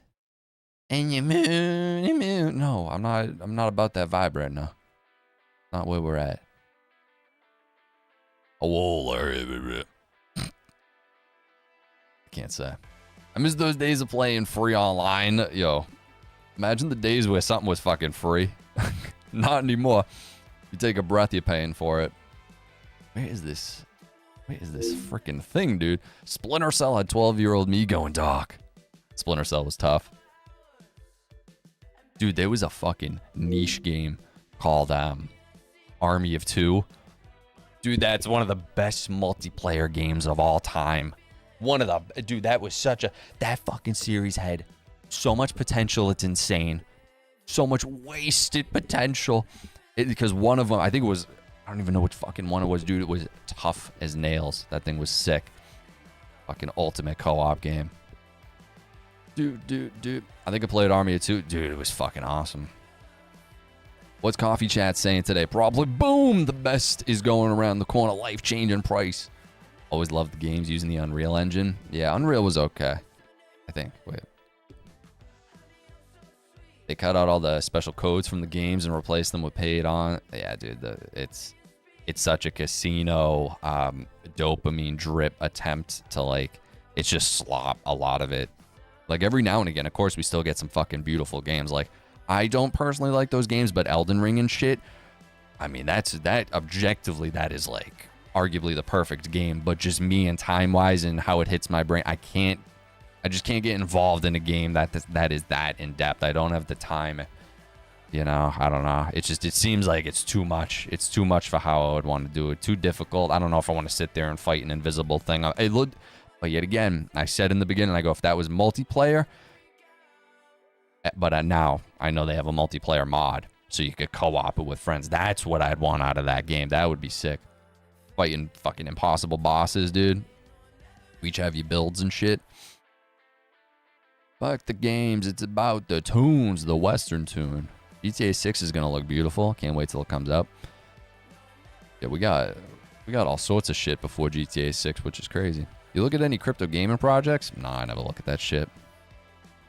And you moon. No, I'm not about that vibe right now. Not where we're at. Oh, I can't say. I miss those days of playing free online. Yo, imagine the days where something was fucking free. Not anymore. You take a breath, you're paying for it. Where is this freaking thing, dude? Splinter Cell had 12-year-old me going dark. Splinter Cell was tough. Dude, there was a fucking niche game called Army of Two. Dude, that's one of the best multiplayer games of all time. Dude, that was that fucking series had so much potential, it's insane. So much wasted potential. Because one of them, I think it was, I don't even know which fucking one it was, dude. It was tough as nails. That thing was sick. Fucking ultimate co-op game. Dude. I think I played Army of Two. Dude, it was fucking awesome. What's Coffee Chat saying today? Probably, boom, the best is going around the corner. Life-changing price. Always loved the games using the Unreal Engine. Yeah, Unreal was okay, I think. Wait. They cut out all the special codes from the games and replaced them with paid on. Yeah, dude, it's such a casino dopamine drip attempt to, like, it's just slop, a lot of it. Like, every now and again, of course, we still get some fucking beautiful games. Like, I don't personally like those games, but Elden Ring and shit, I mean, that objectively, that is, like, arguably the perfect game. But just me and time-wise and how it hits my brain, I just can't get involved in a game that is that in-depth. I don't have the time, you know, I don't know. It seems like it's too much. It's too much for how I would want to do it. Too difficult. I don't know if I want to sit there and fight an invisible thing. But yet again, I said in the beginning, I go, if that was multiplayer, but now I know they have a multiplayer mod, so you could co-op it with friends. That's what I'd want out of that game. That would be sick. Fighting fucking impossible bosses, dude. We each have your builds and shit. Fuck the games. It's about the tunes, the Western tune. GTA 6 is gonna look beautiful. Can't wait till it comes out. Yeah, we got all sorts of shit before GTA 6, which is crazy. You look at any crypto gaming projects? Nah, I never look at that shit.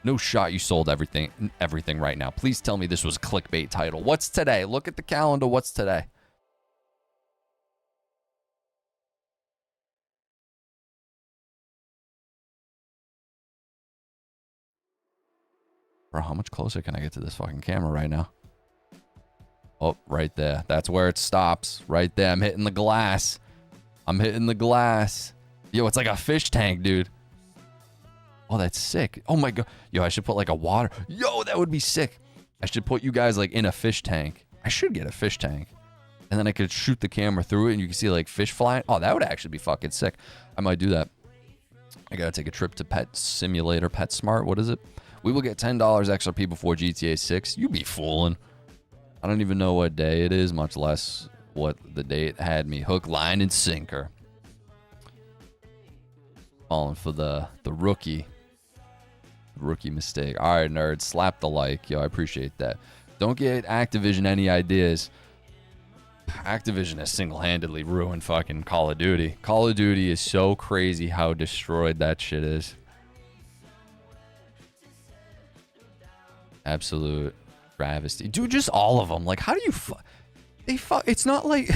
No shot you sold everything right now. Please tell me this was a clickbait title. What's today? Look at the calendar. What's today? Bro, how much closer can I get to this fucking camera right now? Oh, right there. That's where it stops. Right there. I'm hitting the glass. Yo, it's like a fish tank, dude. Oh, that's sick. Oh my god. Yo, I should put like a water. Yo, that would be sick. I should put you guys like in a fish tank. I should get a fish tank. And then I could shoot the camera through it and you can see like fish flying. Oh, that would actually be fucking sick. I might do that. I gotta take a trip to Pet Simulator, PetSmart. What is it? We will get $10 XRP before GTA 6. You be fooling. I don't even know what day it is, much less what the date had me hook, line, and sinker. Falling for the rookie mistake. All right, nerds, slap the like. Yo, I appreciate that. Don't get Activision any ideas. Activision has single-handedly ruined fucking Call of Duty. Call of Duty is so crazy how destroyed that shit is. Absolute travesty. Dude, just all of them. Like, how do you it's not like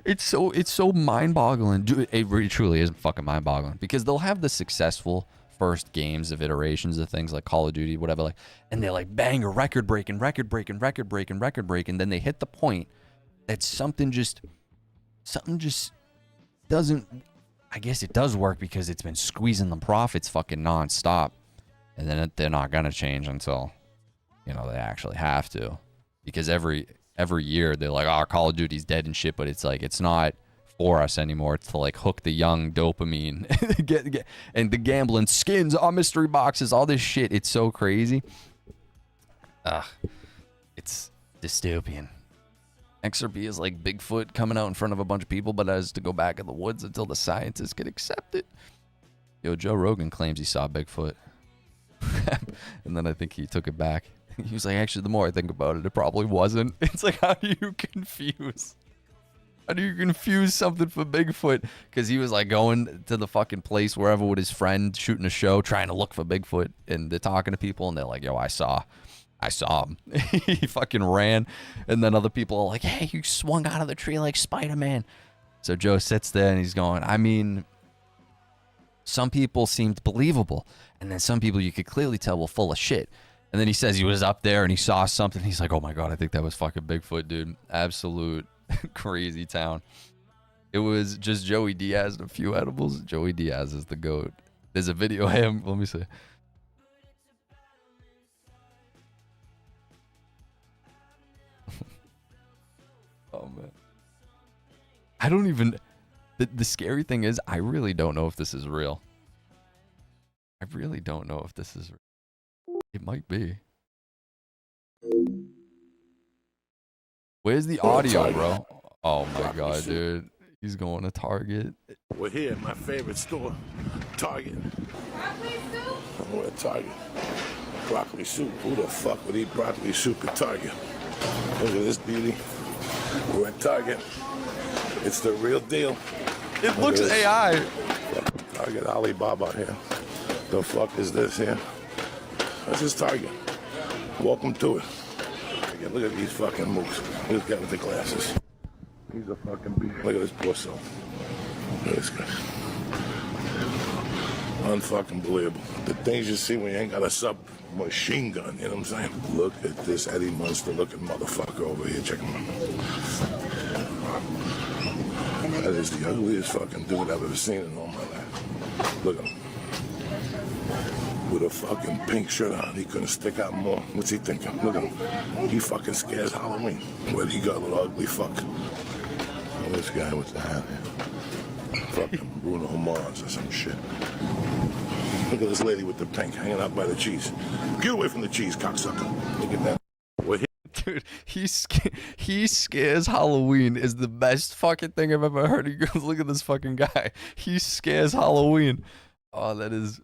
it's so mind-boggling. Dude, it really truly is fucking mind-boggling, because they'll have the successful first games of iterations of things like Call of Duty, whatever, like, and they're like banger, record breaking, then they hit the point that something just doesn't. I guess it does work because it's been squeezing the profits fucking nonstop, and then they're not gonna change until, you know, they actually have to, because every year they're like, oh, Call of Duty's dead and shit, but it's like, it's not for us anymore. It's to like hook the young dopamine get and the gambling skins, all mystery boxes, all this shit. It's so crazy. It's dystopian. XRP is like Bigfoot coming out in front of a bunch of people, but has to go back in the woods until the scientists can accept it. Yo, Joe Rogan claims he saw Bigfoot. And then I think he took it back. He was like, actually, the more I think about it, it probably wasn't. It's like, how do you confuse? How do you confuse something for Bigfoot? Because he was like going to the fucking place wherever with his friend, shooting a show, trying to look for Bigfoot. And they're talking to people, and they're like, yo, I saw him. He fucking ran. And then other people are like, hey, you swung out of the tree like Spider-Man. So Joe sits there and he's going, I mean, some people seemed believable. And then some people you could clearly tell were full of shit. And then he says he was up there and he saw something. He's like, oh my God, I think that was fucking Bigfoot, dude. Absolute crazy town. It was just Joey Diaz and a few edibles. Joey Diaz is the GOAT. There's a video of him. Let me see. Oh man. I don't even, the scary thing is, I really don't know if this is real. I really don't know if this is real. It might be. Where's the audio, bro? Oh my God, dude. He's going to Target. We're here at my favorite store, Target. We're at Target. Broccoli soup. Who the fuck would eat broccoli soup at Target? Look at this beauty. We're at Target. It's the real deal. It looks AI. Target Alibaba here. The fuck is this here? This is Target. Welcome to it. Look at these fucking mooks. This guy with the glasses. He's a fucking beast. Look at this poor soul. Look at this guy. Unfucking believable. The things you see when you ain't got a submachine gun, you know what I'm saying? Look at this Eddie Munster looking motherfucker over here. Check him out. That is the ugliest fucking dude I've ever seen in all my life. Look at him. With a fucking pink shirt on, he couldn't stick out more. What's he thinking? Look at him. He fucking scares Halloween. Where he got a little ugly fuck. Oh, this guy with the hat here. Fucking Bruno Mars or some shit. Look at this lady with the pink hanging out by the cheese. Get away from the cheese, cocksucker. Look at that. We're here. Dude, he scares Halloween is the best fucking thing I've ever heard. He goes, look at this fucking guy. He scares Halloween. Oh, that's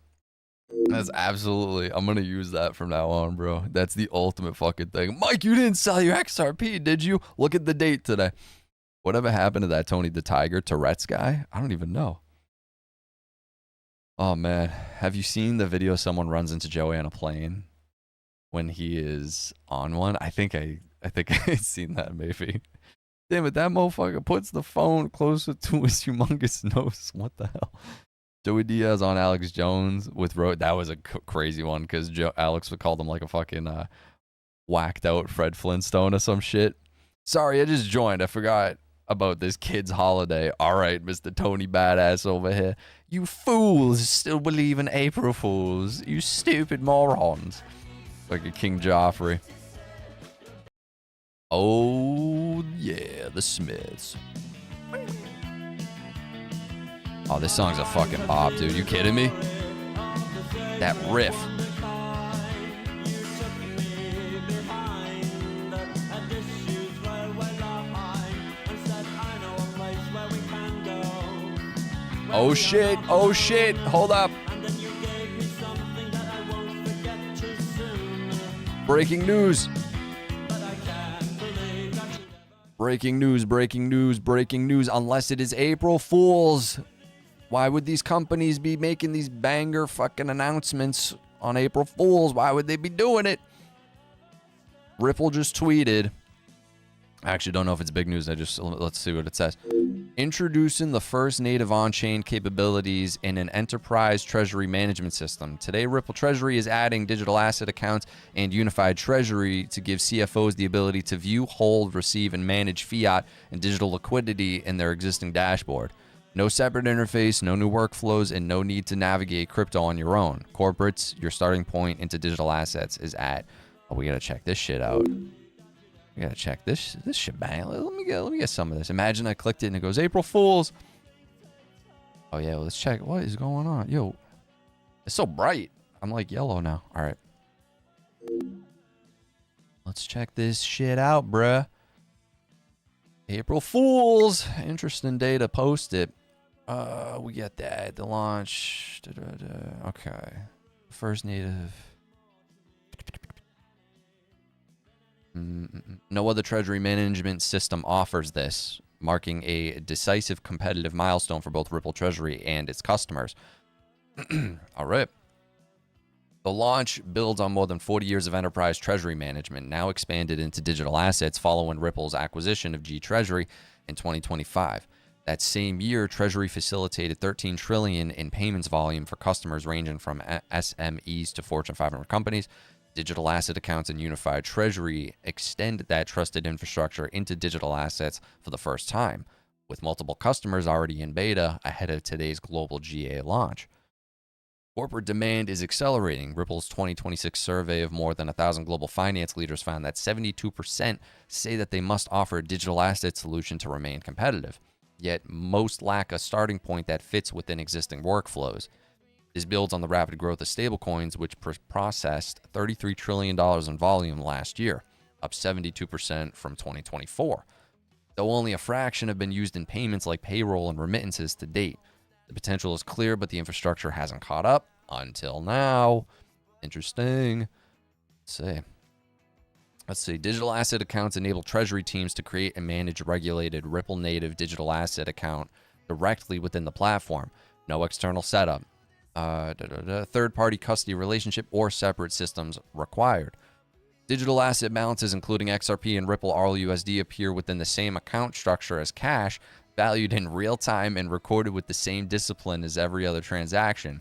absolutely, I'm gonna use that from now on, bro. That's the ultimate fucking thing. Mike, you didn't sell your XRP, did you? Look at the date today. Whatever happened to that Tony the Tiger Tourette's guy? I don't even know. Oh man, have you seen the video someone runs into Joey on a plane when he is on one? I think I've seen that maybe. Damn it, that motherfucker puts the phone closer to his humongous nose. What the hell? Joey Diaz on Alex Jones with that was a crazy one because Alex would call him like a fucking whacked out Fred Flintstone or some shit. Sorry, I just joined. I forgot about this kid's holiday. All right, Mr. Tony Badass over here. You fools still believe in April Fools. You stupid morons. Like a King Joffrey. Oh, yeah, the Smiths. Oh, this song's a fucking bop, dude. You kidding me? That riff. Oh shit, oh shit, hold up. Breaking news. Breaking news, breaking news, breaking news. Unless it is April Fools. Why would these companies be making these banger fucking announcements on April Fools? Why would they be doing it? Ripple just tweeted. I actually don't know if it's big news. Let's see what it says. Introducing the first native on-chain capabilities in an enterprise treasury management system. Today, Ripple Treasury is adding digital asset accounts and unified treasury to give CFOs the ability to view, hold, receive, and manage fiat and digital liquidity in their existing dashboard. No separate interface, no new workflows, and no need to navigate crypto on your own. Corporates, your starting point into digital assets is at. Oh, we gotta check this shit out. We gotta check this shebang. Let me get some of this. Imagine I clicked it and it goes April Fools. Oh yeah, well, let's check. What is going on? Yo, it's so bright. I'm like yellow now. All right. Let's check this shit out, bruh. April Fools. Interesting day to post it. We get that. The launch. Okay. First native. No other treasury management system offers this, marking a decisive competitive milestone for both Ripple Treasury and its customers. All right. The launch builds on more than 40 years of enterprise treasury management, now expanded into digital assets following Ripple's acquisition of G Treasury in 2025. That same year, Treasury facilitated $13 trillion in payments volume for customers ranging from SMEs to Fortune 500 companies. Digital asset accounts and unified treasury extend that trusted infrastructure into digital assets for the first time, with multiple customers already in beta ahead of today's global GA launch. Corporate demand is accelerating. Ripple's 2026 survey of more than 1,000 global finance leaders found that 72% say that they must offer a digital asset solution to remain competitive. Yet most lack a starting point that fits within existing workflows. This builds on the rapid growth of stablecoins, which processed $33 trillion in volume last year, up 72% from 2024. Though only a fraction have been used in payments like payroll and remittances to date. The potential is clear, but the infrastructure hasn't caught up until now. Interesting. Let's see. Digital asset accounts enable treasury teams to create and manage regulated Ripple native digital asset account directly within the platform. No external setup. Third-party custody relationship or separate systems required. Digital asset balances, including XRP and Ripple RLUSD, appear within the same account structure as cash, valued in real time and recorded with the same discipline as every other transaction.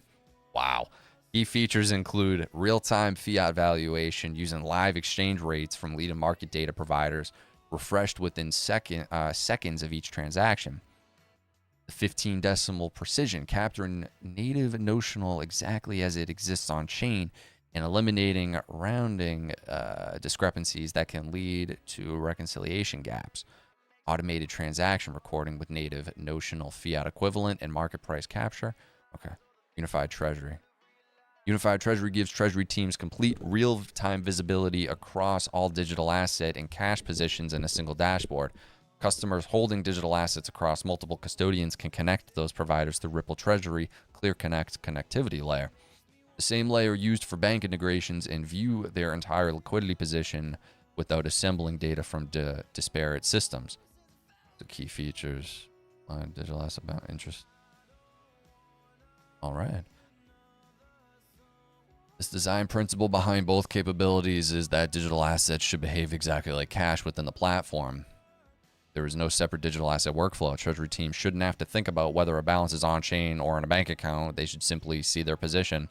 Wow. Key features include real-time fiat valuation using live exchange rates from leading market data providers, refreshed within seconds of each transaction. 15 decimal precision, capturing native notional exactly as it exists on chain and eliminating rounding discrepancies that can lead to reconciliation gaps. Automated transaction recording with native notional fiat equivalent and market price capture. Okay. Unified Treasury. Unified Treasury gives treasury teams complete real-time visibility across all digital asset and cash positions in a single dashboard. Customers holding digital assets across multiple custodians can connect those providers through Ripple Treasury Clear Connect connectivity layer. The same layer used for bank integrations and view their entire liquidity position without assembling data from disparate systems. The key features, digital asset about interest. All right. This design principle behind both capabilities is that digital assets should behave exactly like cash within the platform. There is no separate digital asset workflow. Treasury teams shouldn't have to think about whether a balance is on-chain or in a bank account. They should simply see their position.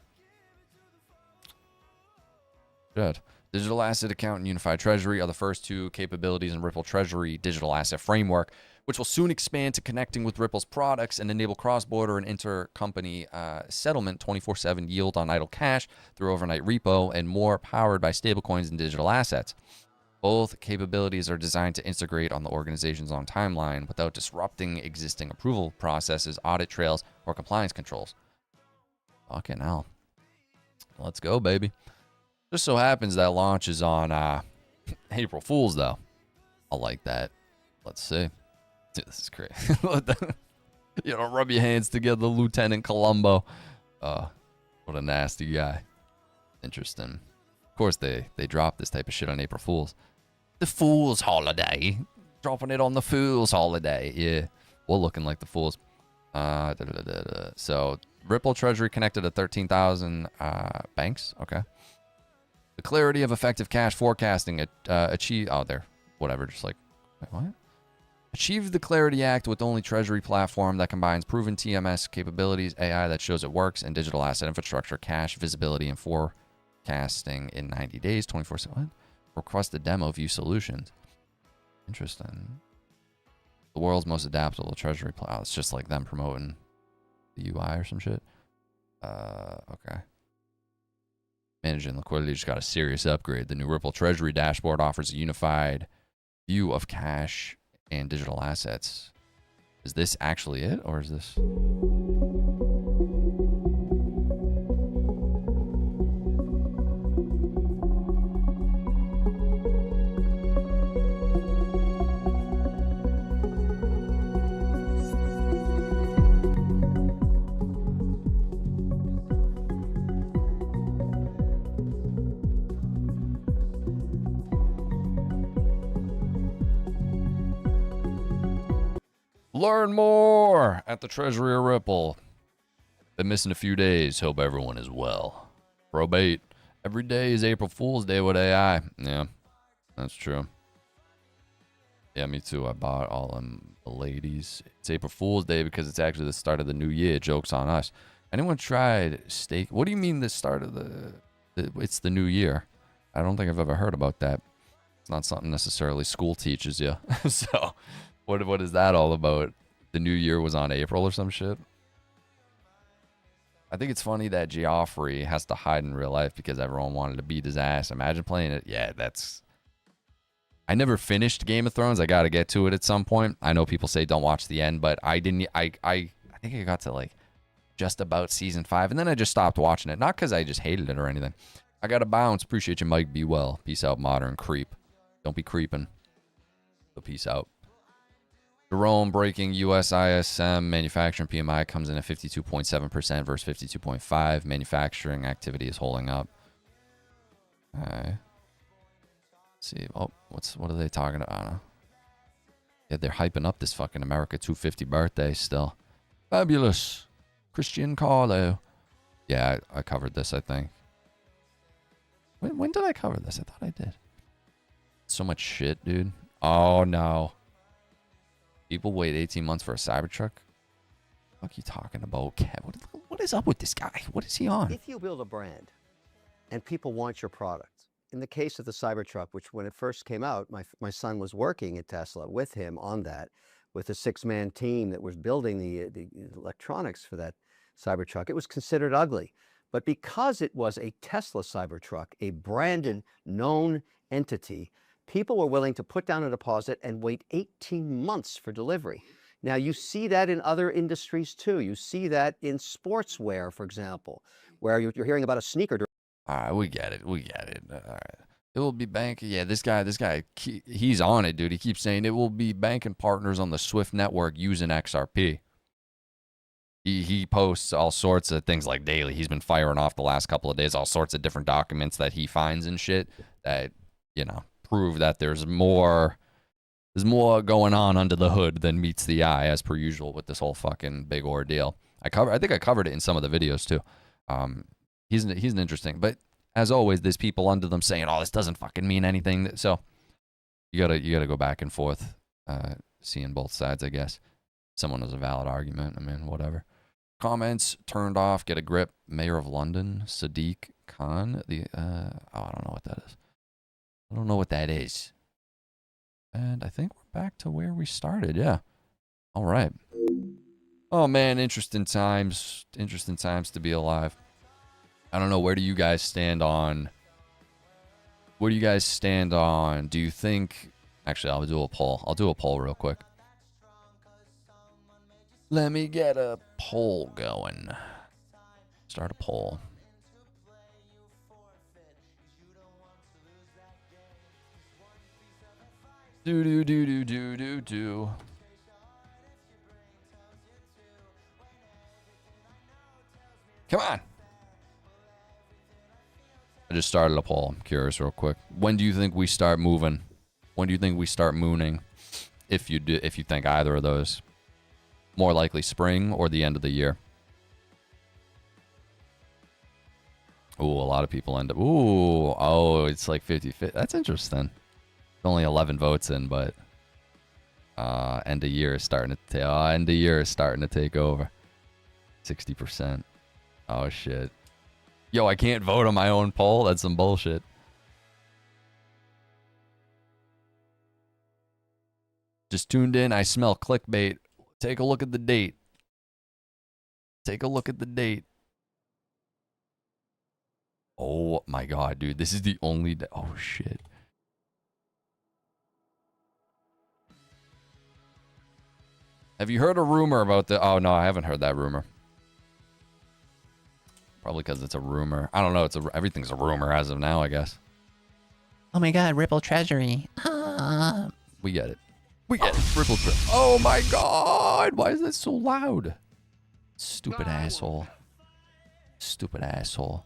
Good. Digital asset account and unified treasury are the first two capabilities in Ripple Treasury digital asset framework, which will soon expand to connecting with Ripple's products and enable cross-border and intercompany settlement, 24/7 yield on idle cash through overnight repo, and more powered by stablecoins and digital assets. Both capabilities are designed to integrate on the organization's own timeline without disrupting existing approval processes, audit trails, or compliance controls. Fucking hell. Let's go, baby. Just so happens that launch is on April Fool's, though. I like that. Let's see. Dude, this is great. You know, rub your hands together, Lieutenant Columbo. What a nasty guy. Interesting. Of course, they drop this type of shit on April Fools. The Fool's Holiday. Dropping it on the Fool's Holiday. Yeah, we're looking like the Fools. So, Ripple Treasury connected to 13,000 banks. Okay. The clarity of effective cash forecasting achieved. Oh, there. Whatever. Just like, wait, what? Achieved the Clarity Act with only Treasury platform that combines proven TMS capabilities, AI that shows it works, and digital asset infrastructure, cash visibility, and forecasting in 90 days, 24/7. Request a demo, view solutions. Interesting. The world's most adaptable Treasury platform. It's just like them promoting the UI or some shit. Okay. Managing liquidity just got a serious upgrade. The new Ripple Treasury dashboard offers a unified view of cash and digital assets. Is this actually it, or is this? Learn more at the Treasury of Ripple. Been missing a few days. Hope everyone is well. Probate. Every day is April Fool's Day with AI. Yeah, that's true. Yeah, me too. I bought all them ladies. It's April Fool's Day because it's actually the start of the new year. Joke's on us. Anyone tried stake? What do you mean the start of it's the new year? I don't think I've ever heard about that. It's not something necessarily school teaches you. So... What is that all about? The new year was on April or some shit? I think it's funny that Geoffrey has to hide in real life because everyone wanted to beat his ass. Imagine playing it. Yeah, that's... I never finished Game of Thrones. I got to get to it at some point. I know people say don't watch the end, but I didn't... I think I got to like just about season 5, and then I just stopped watching it. Not because I just hated it or anything. I got to bounce. Appreciate you, Mike. Be well. Peace out, modern creep. Don't be creeping. So peace out. Jerome breaking US ISM manufacturing PMI comes in at 52.7% versus 52.5%. Manufacturing activity is holding up. Okay. Let's see. Oh, what are they talking about? Yeah, they're hyping up this fucking America 250 birthday still. Fabulous. Christian Carlo. Yeah, I covered this, I think. When did I cover this? I thought I did. So much shit, dude. Oh, no. People wait 18 months for a Cybertruck? What are you talking about, Kev? What is up with this guy? What is he on? If you build a brand and people want your product, in the case of the Cybertruck, which when it first came out, my son was working at Tesla with him on that, with a 6-man team that was building the electronics for that Cybertruck, it was considered ugly. But because it was a Tesla Cybertruck, a branded, known entity, people were willing to put down a deposit and wait 18 months for delivery. Now, you see that in other industries too. You see that in sportswear, for example, where you're hearing about a sneaker. All right, we get it. All right. It will be banking. Yeah, this guy, he's on it, dude. He keeps saying it will be banking partners on the Swift network using XRP. He posts all sorts of things like daily. He's been firing off the last couple of days, all sorts of different documents that he finds and shit that, you know, prove that there's more going on under the hood than meets the eye, as per usual with this whole fucking big ordeal. I think I covered it in some of the videos too. He's an interesting, but as always, there's people under them saying, "Oh, this doesn't fucking mean anything." So you gotta go back and forth, seeing both sides, I guess. Someone has a valid argument. I mean, whatever. Comments turned off. Get a grip. Mayor of London, Sadiq Khan. I don't know what that is. I don't know what that is. And I think we're back to where we started. Yeah. All right. Oh, man. Interesting times. Interesting times to be alive. I don't know. Where do you guys stand on? Where do you guys stand on? Do you think... Actually, I'll do a poll. I'll do a poll real quick. Let me get a poll going. Start a poll. Do. Come on. I just started a poll. I'm curious real quick. When do you think we start moving? When do you think we start mooning? If you think either of those. More likely spring or the end of the year. Ooh, a lot of people end up. Ooh, oh, it's like 50-50. That's interesting. Only 11 votes in, but end of year is starting to take over. 60%. Oh shit. Yo, I can't vote on my own poll. That's some bullshit. Just tuned in. I smell clickbait. Take a look at the date. Take a look at the date. Oh my god, dude. This is the only day. Oh shit. Have you heard a rumor about the... Oh no, I haven't heard that rumor. Probably because it's a rumor. I don't know. Everything's a rumor as of now, I guess. Oh my god, Ripple Treasury. We get it. We get it. Ripple trip. Oh my god. Why is this so loud? Stupid asshole. Stupid asshole.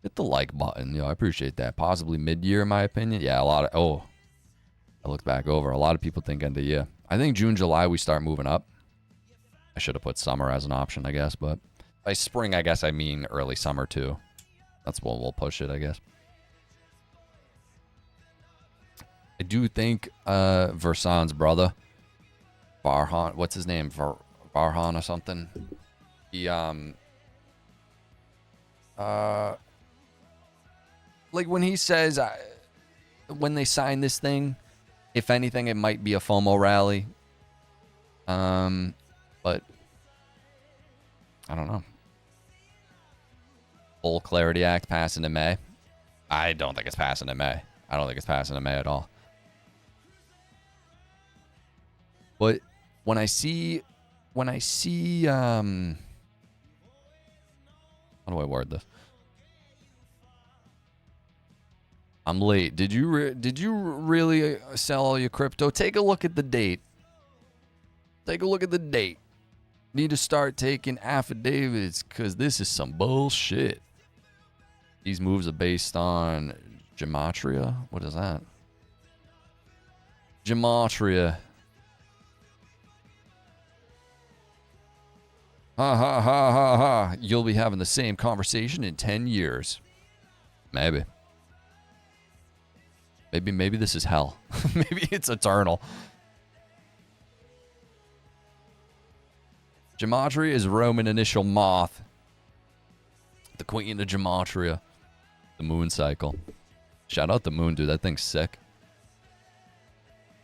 Hit the like button. Yo, I appreciate that. Possibly mid-year, in my opinion. Yeah, a lot of... Oh. I looked back over. A lot of people think end of year. I think June, July, we start moving up. I should have put summer as an option, I guess, but... By spring, I guess I mean early summer, too. That's what we'll push it, I guess. I do think Versan's brother, Farhan, what's his name? Farhan or something? He, like when he says, when they sign this thing, if anything, it might be a FOMO rally. But I don't know. Full Clarity Act passing in May. I don't think it's passing in May. I don't think it's passing in May at all. But when I see, how do I word this? I'm late. Did you really sell all your crypto? Take a look at the date. Take a look at the date. Need to start taking affidavits because this is some bullshit. These moves are based on gematria. What is that? Gematria. Ha ha ha ha ha. You'll be having the same conversation in 10 years. Maybe. Maybe this is hell. Maybe it's eternal. Gematria is Roman initial moth. The queen of Gematria. The moon cycle. Shout out the moon, dude. That thing's sick.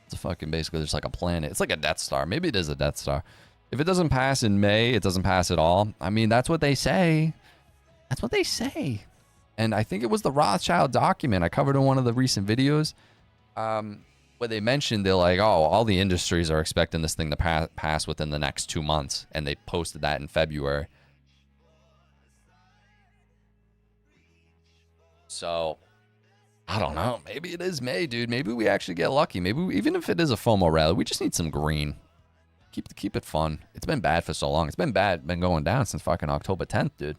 It's a fucking basically just like a planet. It's like a Death Star. Maybe it is a Death Star. If it doesn't pass in May, it doesn't pass at all. I mean, that's what they say. That's what they say. And I think it was the Rothschild document I covered in one of the recent videos. Where they mentioned they're like, oh, all the industries are expecting this thing to pass within the next 2 months. And they posted that in February. So, I don't know. Maybe it is May, dude. Maybe we actually get lucky. Maybe even if it is a FOMO rally, we just need some green. Keep it fun. It's been bad for so long. It's been going down since fucking October 10th, dude.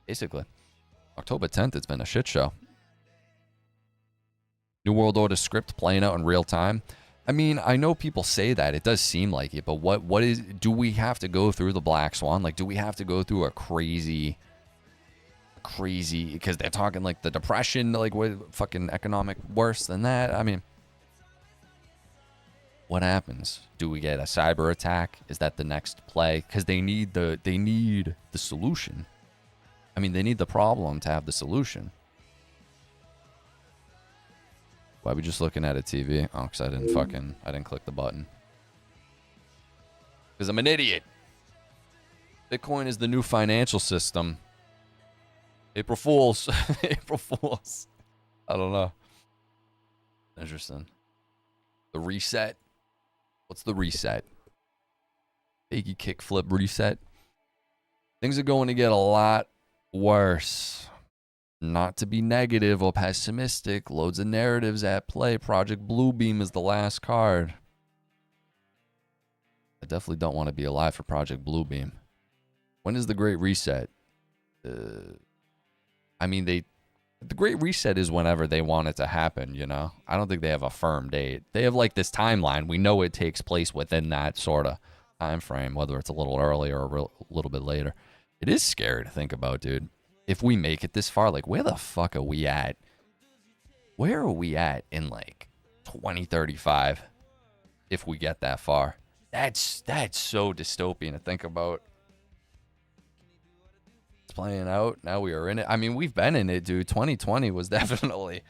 Basically. October 10th, it's been a shit show. New World Order script playing out in real time. I mean, I know people say that. It does seem like it. But what is... Do we have to go through the Black Swan? Like, do we have to go through a crazy... Because they're talking like the Depression, like what fucking economic worse than that? I mean... What happens? Do we get a cyber attack? Is that the next play? Because they need the solution. I mean, they need the problem to have the solution. Why are we just looking at a TV? Oh, because I didn't click the button. Because I'm an idiot. Bitcoin is the new financial system. April Fools. April Fools. I don't know. Interesting. The reset. What's the reset? Fakey kickflip reset. Things are going to get a lot worse. Not to be negative or pessimistic. Loads of narratives at play. Project Bluebeam is the last card. I definitely don't want to be alive for Project Bluebeam. When is the Great Reset? I mean, the Great Reset is whenever they want it to happen, you know? I don't think they have a firm date. They have like this timeline. We know it takes place within that sort of time frame, whether it's a little earlier or a little bit later. It is scary to think about, dude. If we make it this far, like, where the fuck are we at? Where are we at in like 2035 if we get that far? That's so dystopian to think about. It's playing out. Now we are in it. I mean, we've been in it, dude. 2020 was definitely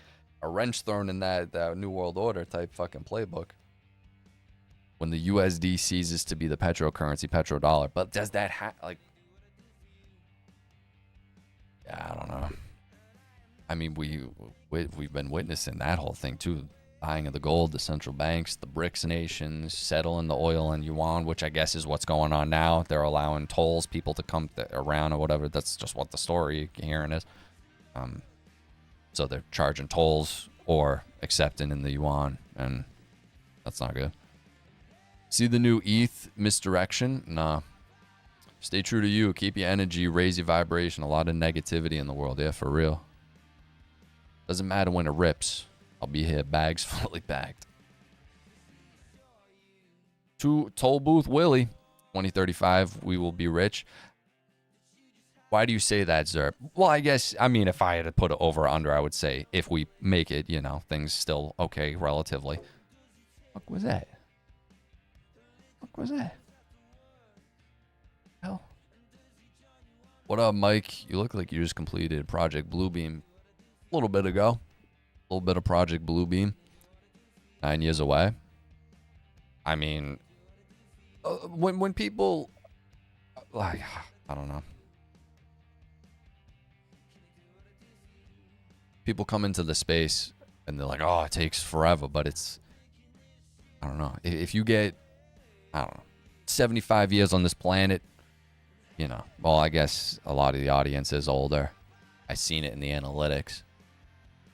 a wrench thrown in that New World Order type fucking playbook. When the USD ceases to be the petrocurrency, petrodollar. But does that like... Yeah, I don't know. I mean, we've been witnessing that whole thing too. Buying of the gold, the central banks, the BRICS nations, settling the oil and yuan, which I guess is what's going on now. They're allowing tolls, people to come around or whatever. That's just what the story you're hearing is. So they're charging tolls or accepting in the yuan, and that's not good. See the new ETH misdirection? Nah. Stay true to you. Keep your energy. Raise your vibration. A lot of negativity in the world. Yeah, for real. Doesn't matter when it rips. I'll be here, bags fully packed. To Toll Booth Willie, 2035, we will be rich. Why do you say that, Zerp? Well, I guess, I mean, if I had to put it over or under, I would say if we make it, you know, things still okay, relatively. What was that? What was that? Hell. What up, Mike? You look like you just completed Project Bluebeam a little bit ago. A little bit of Project Bluebeam. 9 years away. I mean, when people, like, I don't know. People come into the space and they're like, oh, it takes forever, but it's, I don't know. If you get, I don't know, 75 years on this planet, you know, well, I guess a lot of the audience is older. I've seen it in the analytics.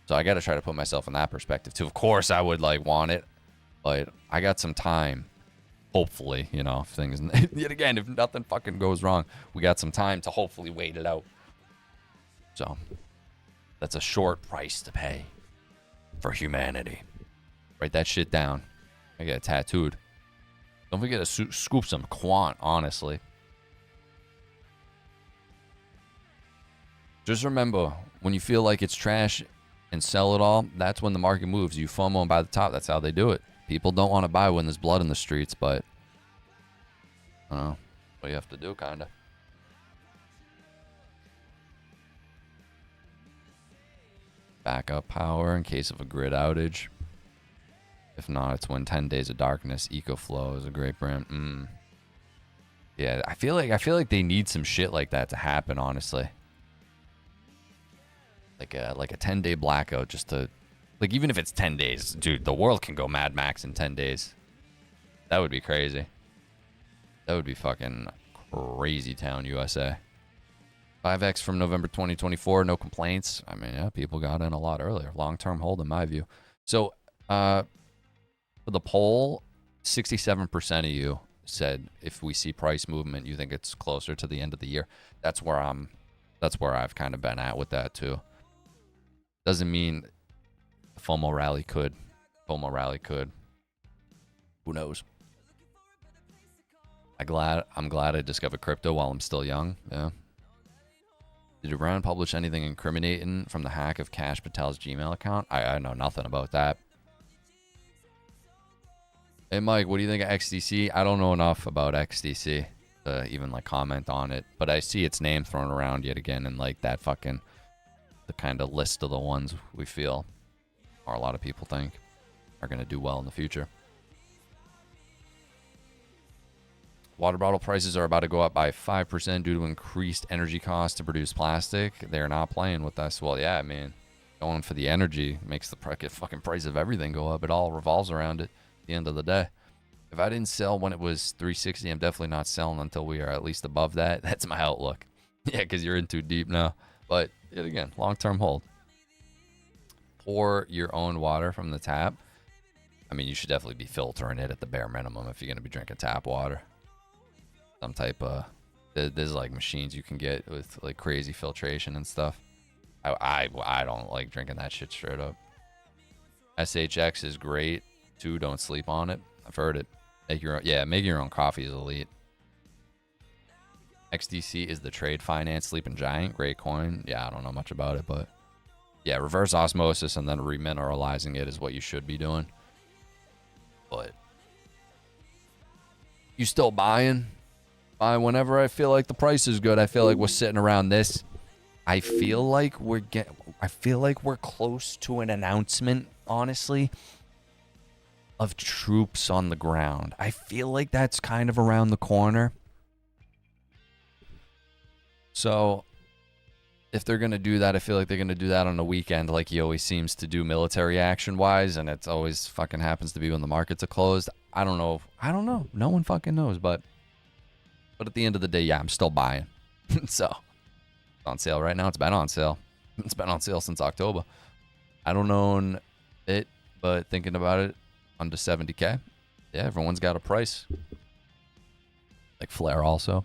So I got to try to put myself in that perspective too. Of course, I would like want it, but I got some time. Hopefully, you know, if things, yet again, if nothing fucking goes wrong, we got some time to hopefully wait it out. So that's a short price to pay for humanity. Write that shit down. I get it tattooed. Don't forget to scoop some quant, honestly. Just remember, when you feel like it's trash and sell it all, that's when the market moves. You FOMO and buy the top. That's how they do it. People don't want to buy when there's blood in the streets, but I don't know what you have to do, kind of. Backup power in case of a grid outage. If not, it's when 10 Days of Darkness. EcoFlow is a great brand. Yeah, I feel like they need some shit like that to happen, honestly. Like a 10-day blackout, just to, like, even if it's 10 days, dude, the world can go Mad Max in 10 days. That would be crazy. That would be fucking crazy town, USA. 5X from November 2024, no complaints. I mean, yeah, people got in a lot earlier. Long-term hold, in my view. So, for the poll, 67% of you said if we see price movement, you think it's closer to the end of the year. That's where I've kind of been at with that too. Doesn't mean FOMO rally could. Who knows? I'm glad I discovered crypto while I'm still young. Yeah. Did Brown publish anything incriminating from the hack of Cash Patel's Gmail account? I know nothing about that. Hey, Mike, what do you think of XDC? I don't know enough about XDC to even, like, comment on it. But I see its name thrown around yet again in, like, that fucking, the kind of list of the ones we feel, or a lot of people think, are going to do well in the future. Water bottle prices are about to go up by 5% due to increased energy costs to produce plastic. They're not playing with us. Well, yeah, I mean, going for the energy makes the fucking price of everything go up. It all revolves around it at the end of the day. If I didn't sell when it was 360, I'm definitely not selling until we are at least above that. That's my outlook. Yeah, because you're in too deep now. But, yet again, long-term hold. Pour your own water from the tap. I mean, you should definitely be filtering it at the bare minimum if you're going to be drinking tap water. Some type of There's like machines you can get with like crazy filtration and stuff. I don't like drinking that shit straight up. SHX is great too. Don't sleep on it. I've heard it. Make your own coffee is elite. XDC is the trade finance sleeping giant. Great coin. Yeah, I don't know much about it, but yeah, reverse osmosis and then remineralizing it is what you should be doing. But you still buying? Buy whenever I feel like the price is good. I feel like we're sitting around this. I feel like we're close to an announcement, honestly, of troops on the ground. I feel like that's kind of around the corner. So if they're going to do that, I feel like they're going to do that on the weekend like he always seems to do military action-wise, and it always fucking happens to be when the markets are closed. I don't know. No one fucking knows, but at the end of the day, yeah, I'm still buying. So, it's on sale right now. It's been on sale. It's been on sale since October. I don't own it, but thinking about it, under 70K. Yeah, everyone's got a price. Like Flare also.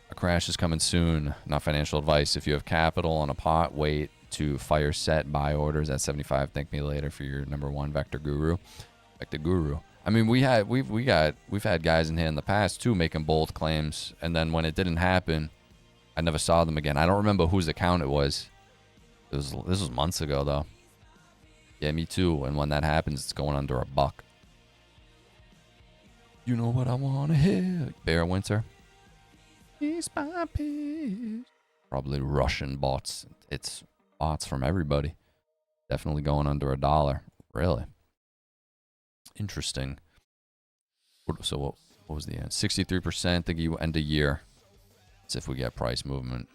A crash is coming soon. Not financial advice. If you have capital on a pot, wait to fire set buy orders at 75. Thank me later for your number one Vector Guru. Vector Guru. I mean, we've had guys in here in the past too making bold claims, and then when it didn't happen, I never saw them again. I don't remember whose account it was. This was months ago though. Yeah, me too. And when that happens, it's going under $1. You know what I want to hear? Bear Winter. Probably Russian bots. It's bots from everybody. Definitely going under $1. Really interesting. So what was the end? 63%. Think you end a year. Let's see if we get price movement.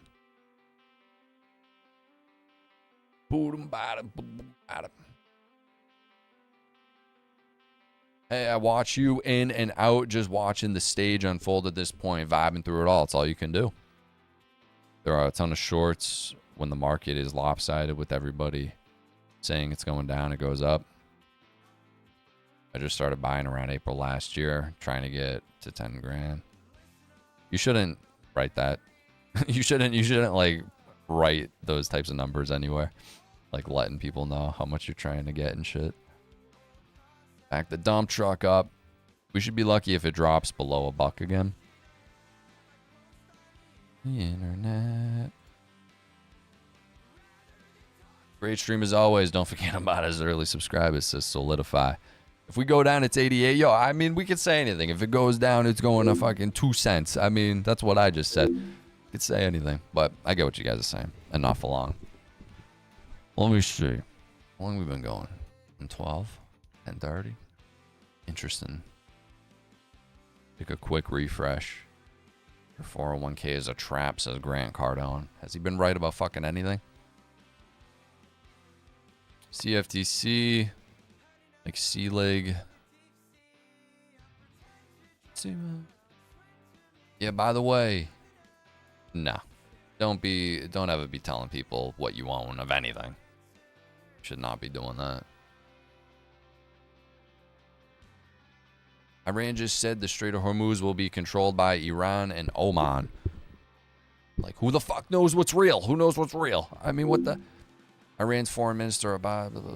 Hey, I watch you in and out, just watching the stage unfold at this point, vibing through it all. It's all you can do. There are a ton of shorts when the market is lopsided with everybody saying it's going down, it goes up. I just started buying around April last year, trying to get to 10 grand. You shouldn't write that. you shouldn't like write those types of numbers anywhere. Like letting people know how much you're trying to get and shit. Back the dump truck up. We should be lucky if it drops below $1 again. The internet. Great stream as always. Don't forget about his early subscribers to Solidify. If we go down, it's 88. Yo, I mean, we could say anything. If it goes down, it's going to fucking 2 cents. I mean, that's what I just said. You could say anything, but I get what you guys are saying. And not for long. Let me see. How long have we been going? 12? 10:30? Interesting. Take a quick refresh. Your 401k is a trap, says Grant Cardone. Has he been right about fucking anything? CFTC. Like C-Leg. Yeah, by the way. No. Don't ever be telling people what you own of anything. Should not be doing that. Iran just said the Strait of Hormuz will be controlled by Iran and Oman. Like, who the fuck knows what's real? Who knows what's real? I mean, what the... Iran's foreign minister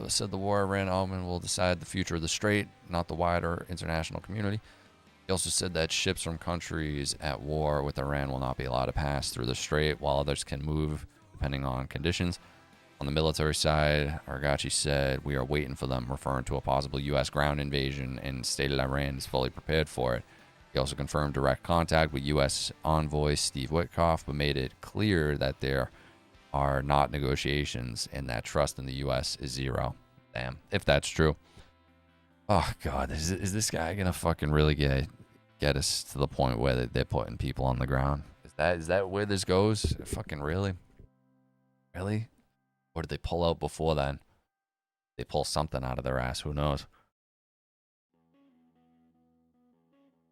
said the war Iran and Oman will decide the future of the strait, not the wider international community. He also said that ships from countries at war with Iran will not be allowed to pass through the strait, while others can move depending on conditions. On the military side, Argachi said, we are waiting for them, referring to a possible U.S. ground invasion, and stated Iran is fully prepared for it. He also confirmed direct contact with U.S. envoy Steve Witkoff, but made it clear that there are not negotiations and that trust in the U.S. is zero. Damn, if that's true. Oh, God, is this guy going to fucking really get us to the point where they're putting people on the ground? Is that where this goes? Fucking really? Really? Or did they pull out before then? They pull something out of their ass. Who knows?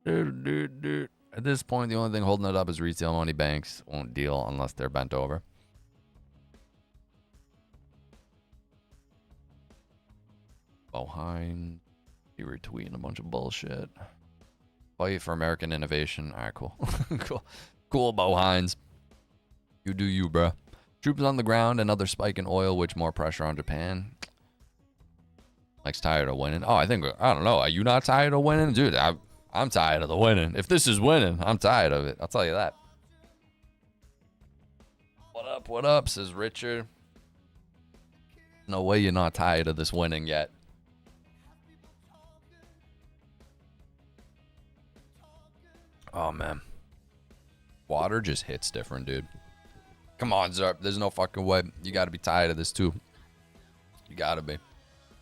At this point, the only thing holding it up is retail money. Banks won't deal unless they're bent over. Behind. You retweeting a bunch of bullshit. Fight for American innovation. All right, cool. Cool. Cool, Bo Hines. You do you, bro. Troops on the ground, another spike in oil, which more pressure on Japan. Mike's tired of winning. Oh, I don't know. Are you not tired of winning? Dude, I'm tired of the winning. If this is winning, I'm tired of it. I'll tell you that. What up, says Richard. No way you're not tired of this winning yet. Oh, man. Water just hits different, dude. Come on, Zerp. There's no fucking way. You got to be tired of this, too. You got to be.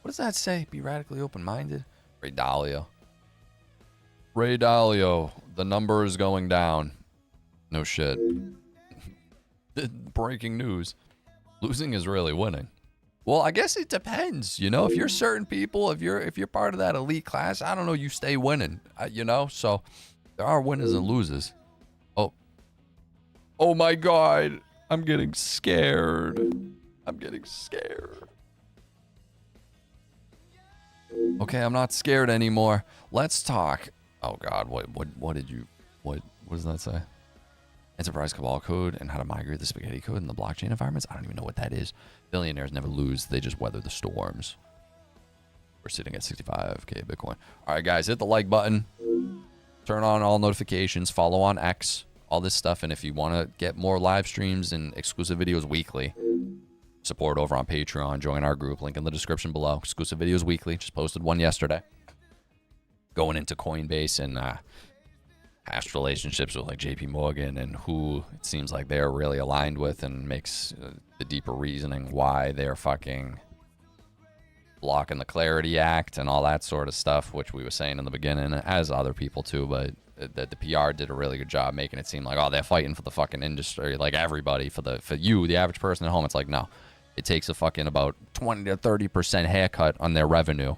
What does that say? Be radically open-minded? Ray Dalio. Ray Dalio. The number is going down. No shit. Breaking news. Losing is really winning. Well, I guess it depends. You know, if you're certain people, if you're part of that elite class, I don't know, you stay winning. You know, so there are winners and losers. Oh my God. I'm getting scared. I'm getting scared. Okay, I'm not scared anymore. Let's talk. Oh God, what does that say? Enterprise Cabal code and how to migrate the spaghetti code in the blockchain environments. I don't even know what that is. Billionaires never lose. They just weather the storms. We're sitting at 65K Bitcoin. All right, guys, hit the like button. Turn on all notifications. Follow on X. All this stuff. And if you want to get more live streams and exclusive videos weekly, support over on Patreon. Join our group. Link in the description below. Exclusive videos weekly. Just posted one yesterday. Going into Coinbase and past relationships with like JP Morgan and who it seems like they're really aligned with, and makes the deeper reasoning why they're fucking blocking the Clarity Act and all that sort of stuff, which we were saying in the beginning, as other people too, but the PR did a really good job making it seem like, oh, they're fighting for the fucking industry, like everybody, for you, the average person at home. It's like, no, it takes a fucking about 20 to 30% haircut on their revenue.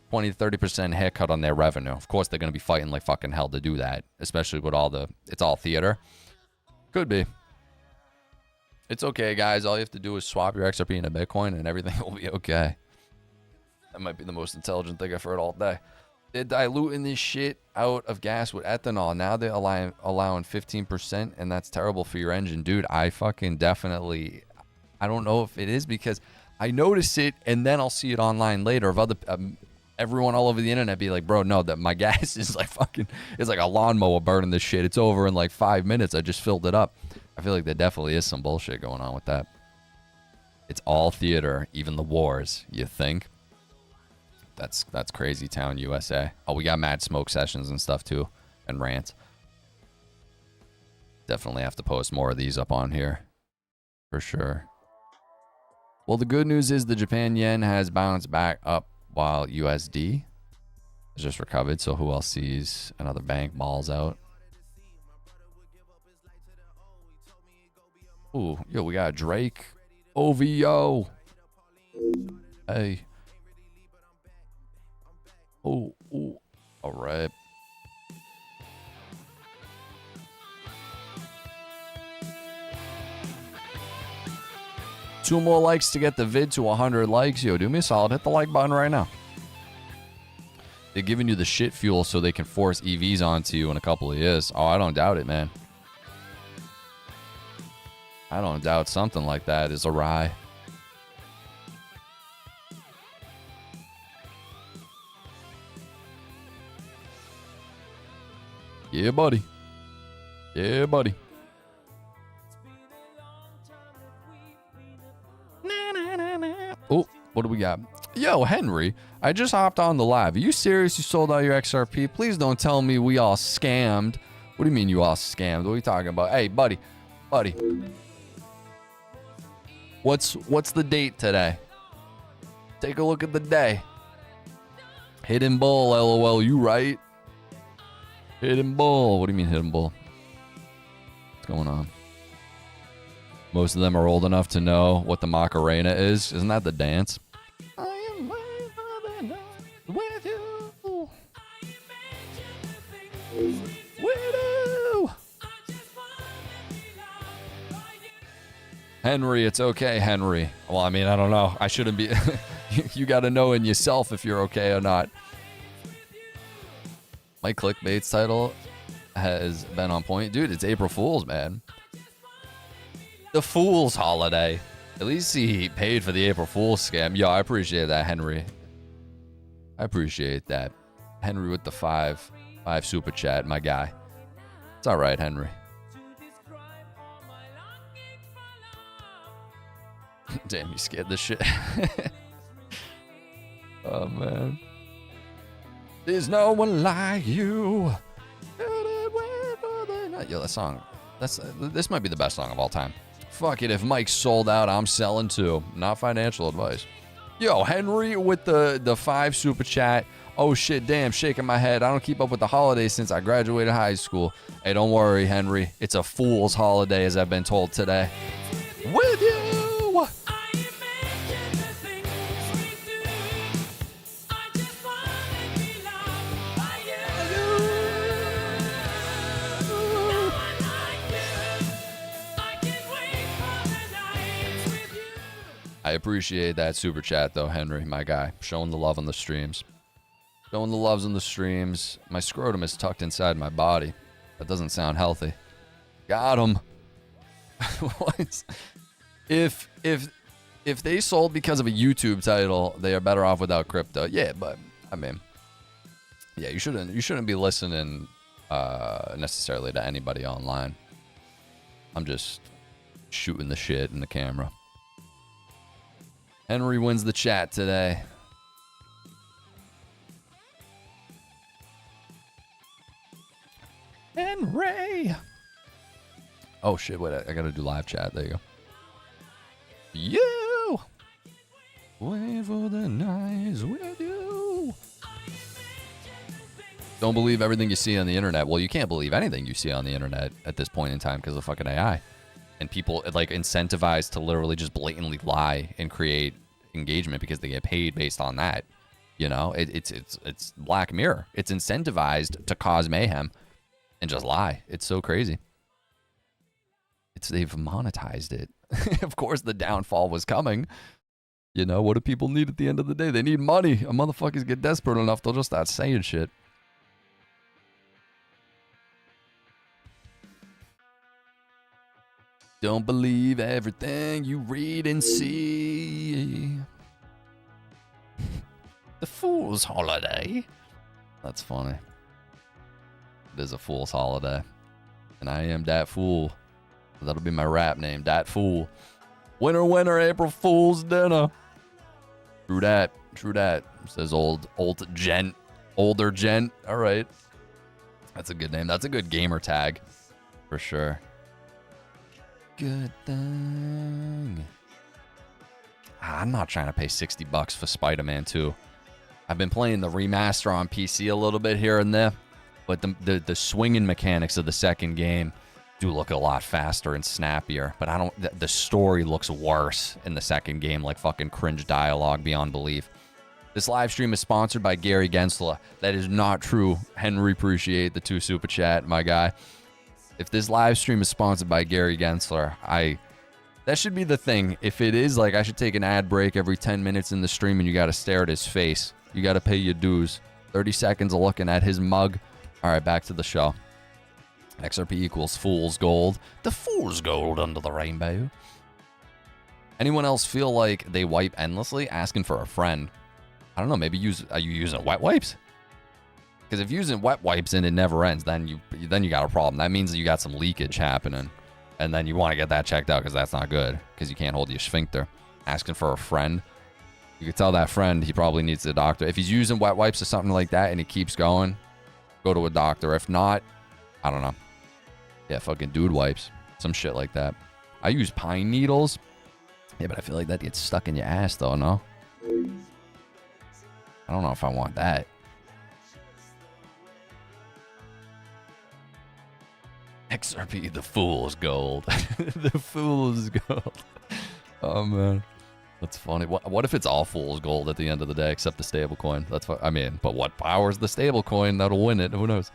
20 to 30% haircut on their revenue. Of course, they're going to be fighting like fucking hell to do that, especially with it's all theater. Could be. It's okay, guys. All you have to do is swap your XRP into Bitcoin and everything will be okay. That might be the most intelligent thing I've heard all day. They're diluting this shit out of gas with ethanol. Now they're allowing 15%, and that's terrible for your engine. Dude, I fucking definitely... I don't know if it is, because I notice it, and then I'll see it online later of other... everyone all over the internet be like, bro, no, that my gas is like fucking... It's like a lawnmower burning this shit. It's over in like 5 minutes. I just filled it up. I feel like there definitely is some bullshit going on with that. It's all theater, even the wars, you think? That's crazy town, USA. Oh, we got mad smoke sessions and stuff too, and rants. Definitely have to post more of these up on here, for sure. Well, the good news is the Japan yen has bounced back up while USD has just recovered. So who else sees another bank balls out? Ooh, yo, we got Drake. OVO. Hey. Oh, ooh. All right. Two more likes to get the vid to 100 likes. Yo, do me a solid. Hit the like button right now. They're giving you the shit fuel so they can force EVs onto you in a couple of years. Oh, I don't doubt it, man. I don't doubt something like that is awry. Yeah, buddy. Yeah, buddy. Oh, what do we got? Yo, Henry, I just hopped on the live. Are you serious? You sold out your XRP? Please don't tell me we all scammed. What do you mean you all scammed? What are you talking about? Hey, buddy. Buddy. What's the date today? Take a look at the day. Hidden bull, LOL. You right? Hidden bull. What do you mean hidden bull? What's going on? Most of them are old enough to know what the Macarena is. Isn't that the dance? I am with you. Widow. Henry, it's okay, Henry. Well, I mean, I don't know. I shouldn't be. You got to know in yourself if you're okay or not. My clickbait's title has been on point. Dude, it's April Fool's, man. The Fool's holiday. At least he paid for the April Fool's scam. Yo, I appreciate that, Henry. I appreciate that. Henry with the five super chat, my guy. It's all right, Henry. Damn, you scared the shit. Oh, man. There's no one like you. Yo, that song. This might be the best song of all time. Fuck it, if Mike's sold out, I'm selling too. Not financial advice. Yo, Henry with the 5 super chat. Oh shit, damn, shaking my head. I don't keep up with the holidays since I graduated high school. Hey, don't worry, Henry. It's a fool's holiday, as I've been told today. With you! I appreciate that super chat, though, Henry, my guy. Showing the love on the streams. Showing the loves on the streams. My scrotum is tucked inside my body. That doesn't sound healthy. Got him. What? If they sold because of a YouTube title, they are better off without crypto. Yeah, but I mean, yeah, you shouldn't be listening necessarily to anybody online. I'm just shooting the shit in the camera. Henry wins the chat today. Henry! Oh shit, wait, I gotta do live chat. There you go. You! Wait for the nights with you. Don't believe everything you see on the internet. Well, you can't believe anything you see on the internet at this point in time because of fucking AI. And people like incentivized to literally just blatantly lie and create engagement because they get paid based on that. You know, it's Black Mirror. It's incentivized to cause mayhem and just lie. It's so crazy. They've monetized it. Of course, the downfall was coming. You know, what do people need at the end of the day? They need money. Motherfuckers get desperate enough, they'll just start saying shit. Don't believe everything you read and see. The Fool's Holiday. That's funny. It is a fool's holiday. And I am that fool. That'll be my rap name, that fool. Winner, winner, April Fool's dinner. True that. True that. Says old gent. Older gent. All right. That's a good name. That's a good gamer tag. For sure. Good thing. I'm not trying to pay $60 for Spider-Man 2. I've been playing the remaster on PC a little bit here and there, but the swinging mechanics of the second game do look a lot faster and snappier. But I don't. The story looks worse in the second game, like fucking cringe dialogue beyond belief. This live stream is sponsored by Gary Gensler. That is not true. Henry, appreciate the 2 super chat, my guy. If this live stream is sponsored by Gary Gensler, that should be the thing. If it is, like, I should take an ad break every 10 minutes in the stream and you got to stare at his face. You got to pay your dues. 30 seconds of looking at his mug. All right, back to the show. XRP equals fool's gold. The fool's gold under the rainbow. Anyone else feel like they wipe endlessly? Asking for a friend. I don't know, maybe are you using wet wipes? Because if you're using wet wipes and it never ends, then you got a problem. That means that you got some leakage happening. And then you want to get that checked out because that's not good. Because you can't hold your sphincter. Asking for a friend. You can tell that friend he probably needs a doctor. If he's using wet wipes or something like that and he keeps going, go to a doctor. If not, I don't know. Yeah, fucking dude wipes. Some shit like that. I use pine needles. Yeah, but I feel like that gets stuck in your ass though, no? I don't know if I want that. XRP, the fool's gold. The fool's gold. Oh, man. That's funny. What if it's all fool's gold at the end of the day, except the stable coin? That's what I mean. But what powers the stable coin that'll win it? Who knows?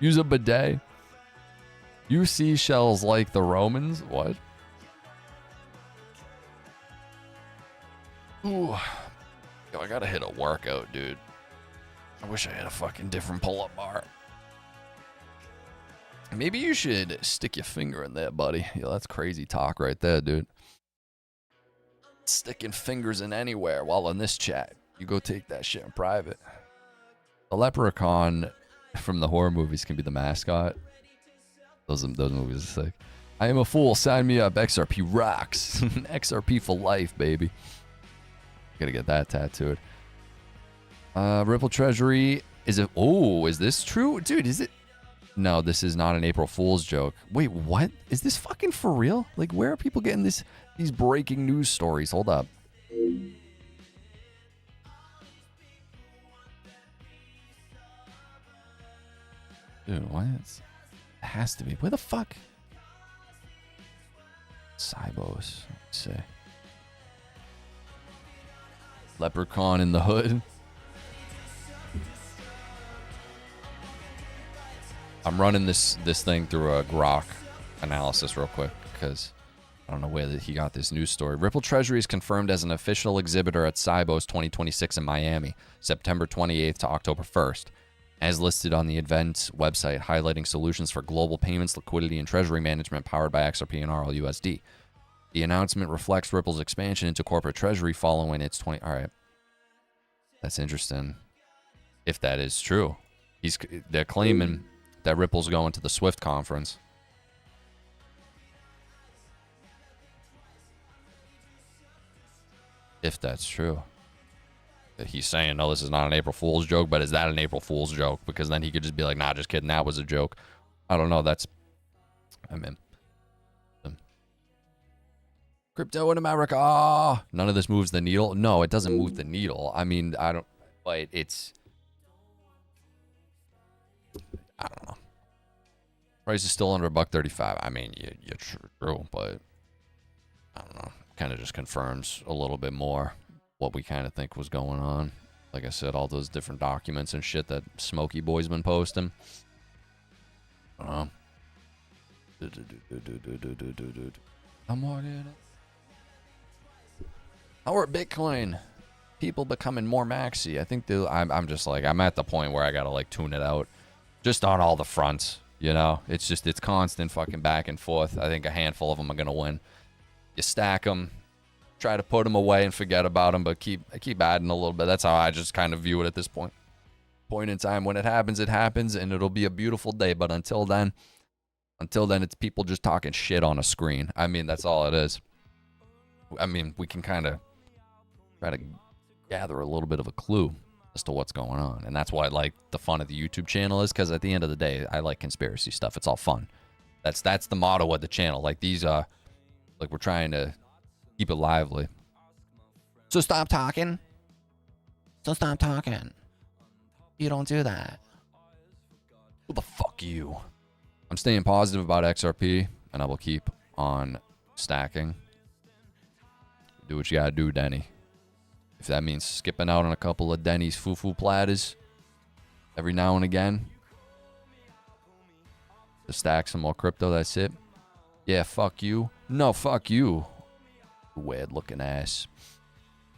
Use a bidet. Use seashells like the Romans? What? Ooh. Yo, I gotta hit a workout, dude. I wish I had a fucking different pull-up bar. Maybe you should stick your finger in there, buddy. Yo, that's crazy talk right there, dude. Sticking fingers in anywhere while in this chat. You go take that shit in private. The leprechaun from the horror movies can be the mascot. Those movies are sick. I am a fool. Sign me up. XRP rocks. XRP for life, baby. Gotta get that tattooed. Ripple Treasury. Is it? Oh, is this true? Dude, is it? No, this is not an April Fool's joke. Wait, what? Is this fucking for real? Like, where are people getting these breaking news stories? Hold up. Dude, what? It has to be. Where the fuck? Cybos. Let's see. Leprechaun in the hood. I'm running this thing through a Grok analysis real quick because I don't know where he got this news story. Ripple Treasury is confirmed as an official exhibitor at Cybos 2026 in Miami, September 28th to October 1st, as listed on the event's website, highlighting solutions for global payments, liquidity, and treasury management powered by XRP and RLUSD. The announcement reflects Ripple's expansion into corporate treasury following its 20... All right. That's interesting. If that is true. They're claiming that Ripple's going to the Swift conference. If that's true. He's saying, no, this is not an April Fool's joke, but is that an April Fool's joke? Because then he could just be like, nah, just kidding, that was a joke. I don't know, I mean... Crypto in America! None of this moves the needle? No, it doesn't move the needle. I mean, but it's... I don't know. Price is still under $1.35. I mean, you're true, but I don't know. Kind of just confirms a little bit more what we kind of think was going on. Like I said, all those different documents and shit that Smokey Boy's been posting. I'm walking. How are Bitcoin people becoming more maxi? I think I'm just like, I'm at the point where I gotta like tune it out, just on all the fronts. You know, it's constant fucking back and forth. I think a handful of them are gonna win. You stack them, try to put them away and forget about them, but keep adding a little bit. That's how I just kind of view it at this point in time. When it happens, and it'll be a beautiful day. But until then, it's people just talking shit on a screen. I mean, that's all it is. I mean, we can kind of try to gather a little bit of a clue as to what's going on. And that's why, like, the fun of the YouTube channel is, because at the end of the day, I like conspiracy stuff. It's all fun. That's the motto of the channel. Like, these are, like, we're trying to keep it lively. So stop talking. You don't do that. Who the fuck you? I'm staying positive about XRP, and I will keep on stacking. Do what you gotta do, Denny. If that means skipping out on a couple of Denny's foo-foo platters every now and again to stack some more crypto, that's it. Yeah, fuck you. No, fuck you. Weird-looking ass.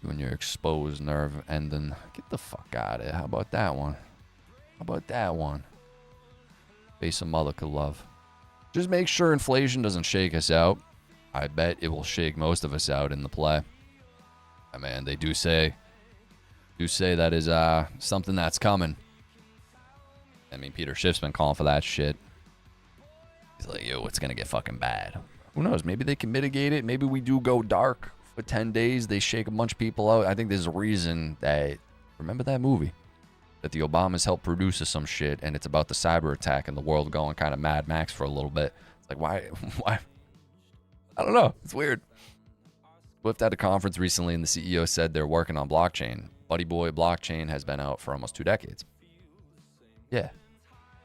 You and your exposed nerve ending. Get the fuck out of here. How about that one? Face some mother could love. Just make sure inflation doesn't shake us out. I bet it will shake most of us out in the play. I mean, they do say that is something that's coming. I mean, Peter Schiff's been calling for that shit. He's like, yo, it's gonna get fucking bad. Who knows? Maybe they can mitigate it. Maybe we do go dark for 10 days. They shake a bunch of people out. I think there's a reason that... Remember that movie? That the Obamas helped produce some shit, and it's about the cyber attack and the world going kind of Mad Max for a little bit. It's like, why? I don't know. It's weird. Swift had a conference recently, and the CEO said they're working on blockchain. Buddy Boy blockchain has been out for almost 2 decades. Yeah.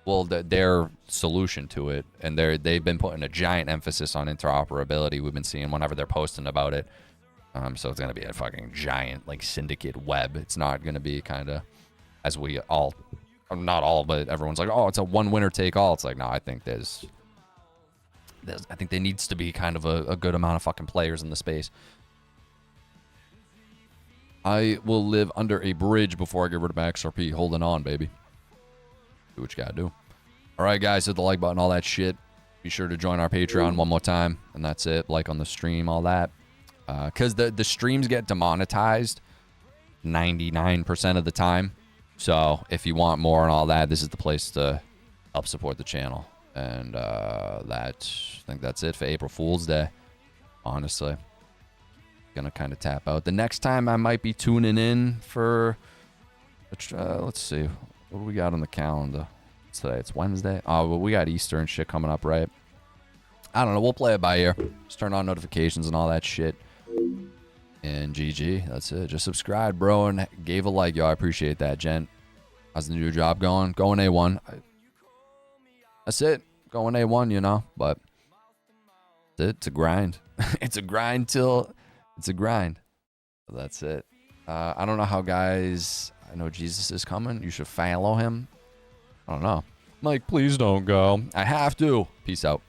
Well, their solution to it, and they've been putting a giant emphasis on interoperability. We've been seeing whenever they're posting about it. So it's going to be a fucking giant, like, syndicate web. It's not going to be kind of, as we all, not all, but everyone's like, oh, it's a one winner take all. It's like, no, I think I think there needs to be kind of a good amount of fucking players in the space. I will live under a bridge before I get rid of my XRP. Holding on, baby. Do what you gotta do. All right, guys, hit the like button, all that shit. Be sure to join our Patreon one more time, and that's it. Like on the stream, all that. Because the streams get demonetized 99% of the time. So if you want more and all that, this is the place to help support the channel. And I think that's it for April Fool's Day, honestly. Gonna kind of tap out. The next time I might be tuning in for, let's see, what do we got on the calendar? It's today, it's Wednesday. Oh, well, we got Easter and shit coming up, right? I don't know, we'll play it by ear. Just turn on notifications and all that shit. And GG, that's it. Just subscribe, bro, and gave a like. Yo, I appreciate that, gent. How's the new job going? Going A1. That's it. Going A1, you know, but it's a grind. It's a grind till it's a grind. So that's it. I don't know how, guys. I know Jesus is coming. You should follow him. I don't know. Mike, please don't go. I have to. Peace out.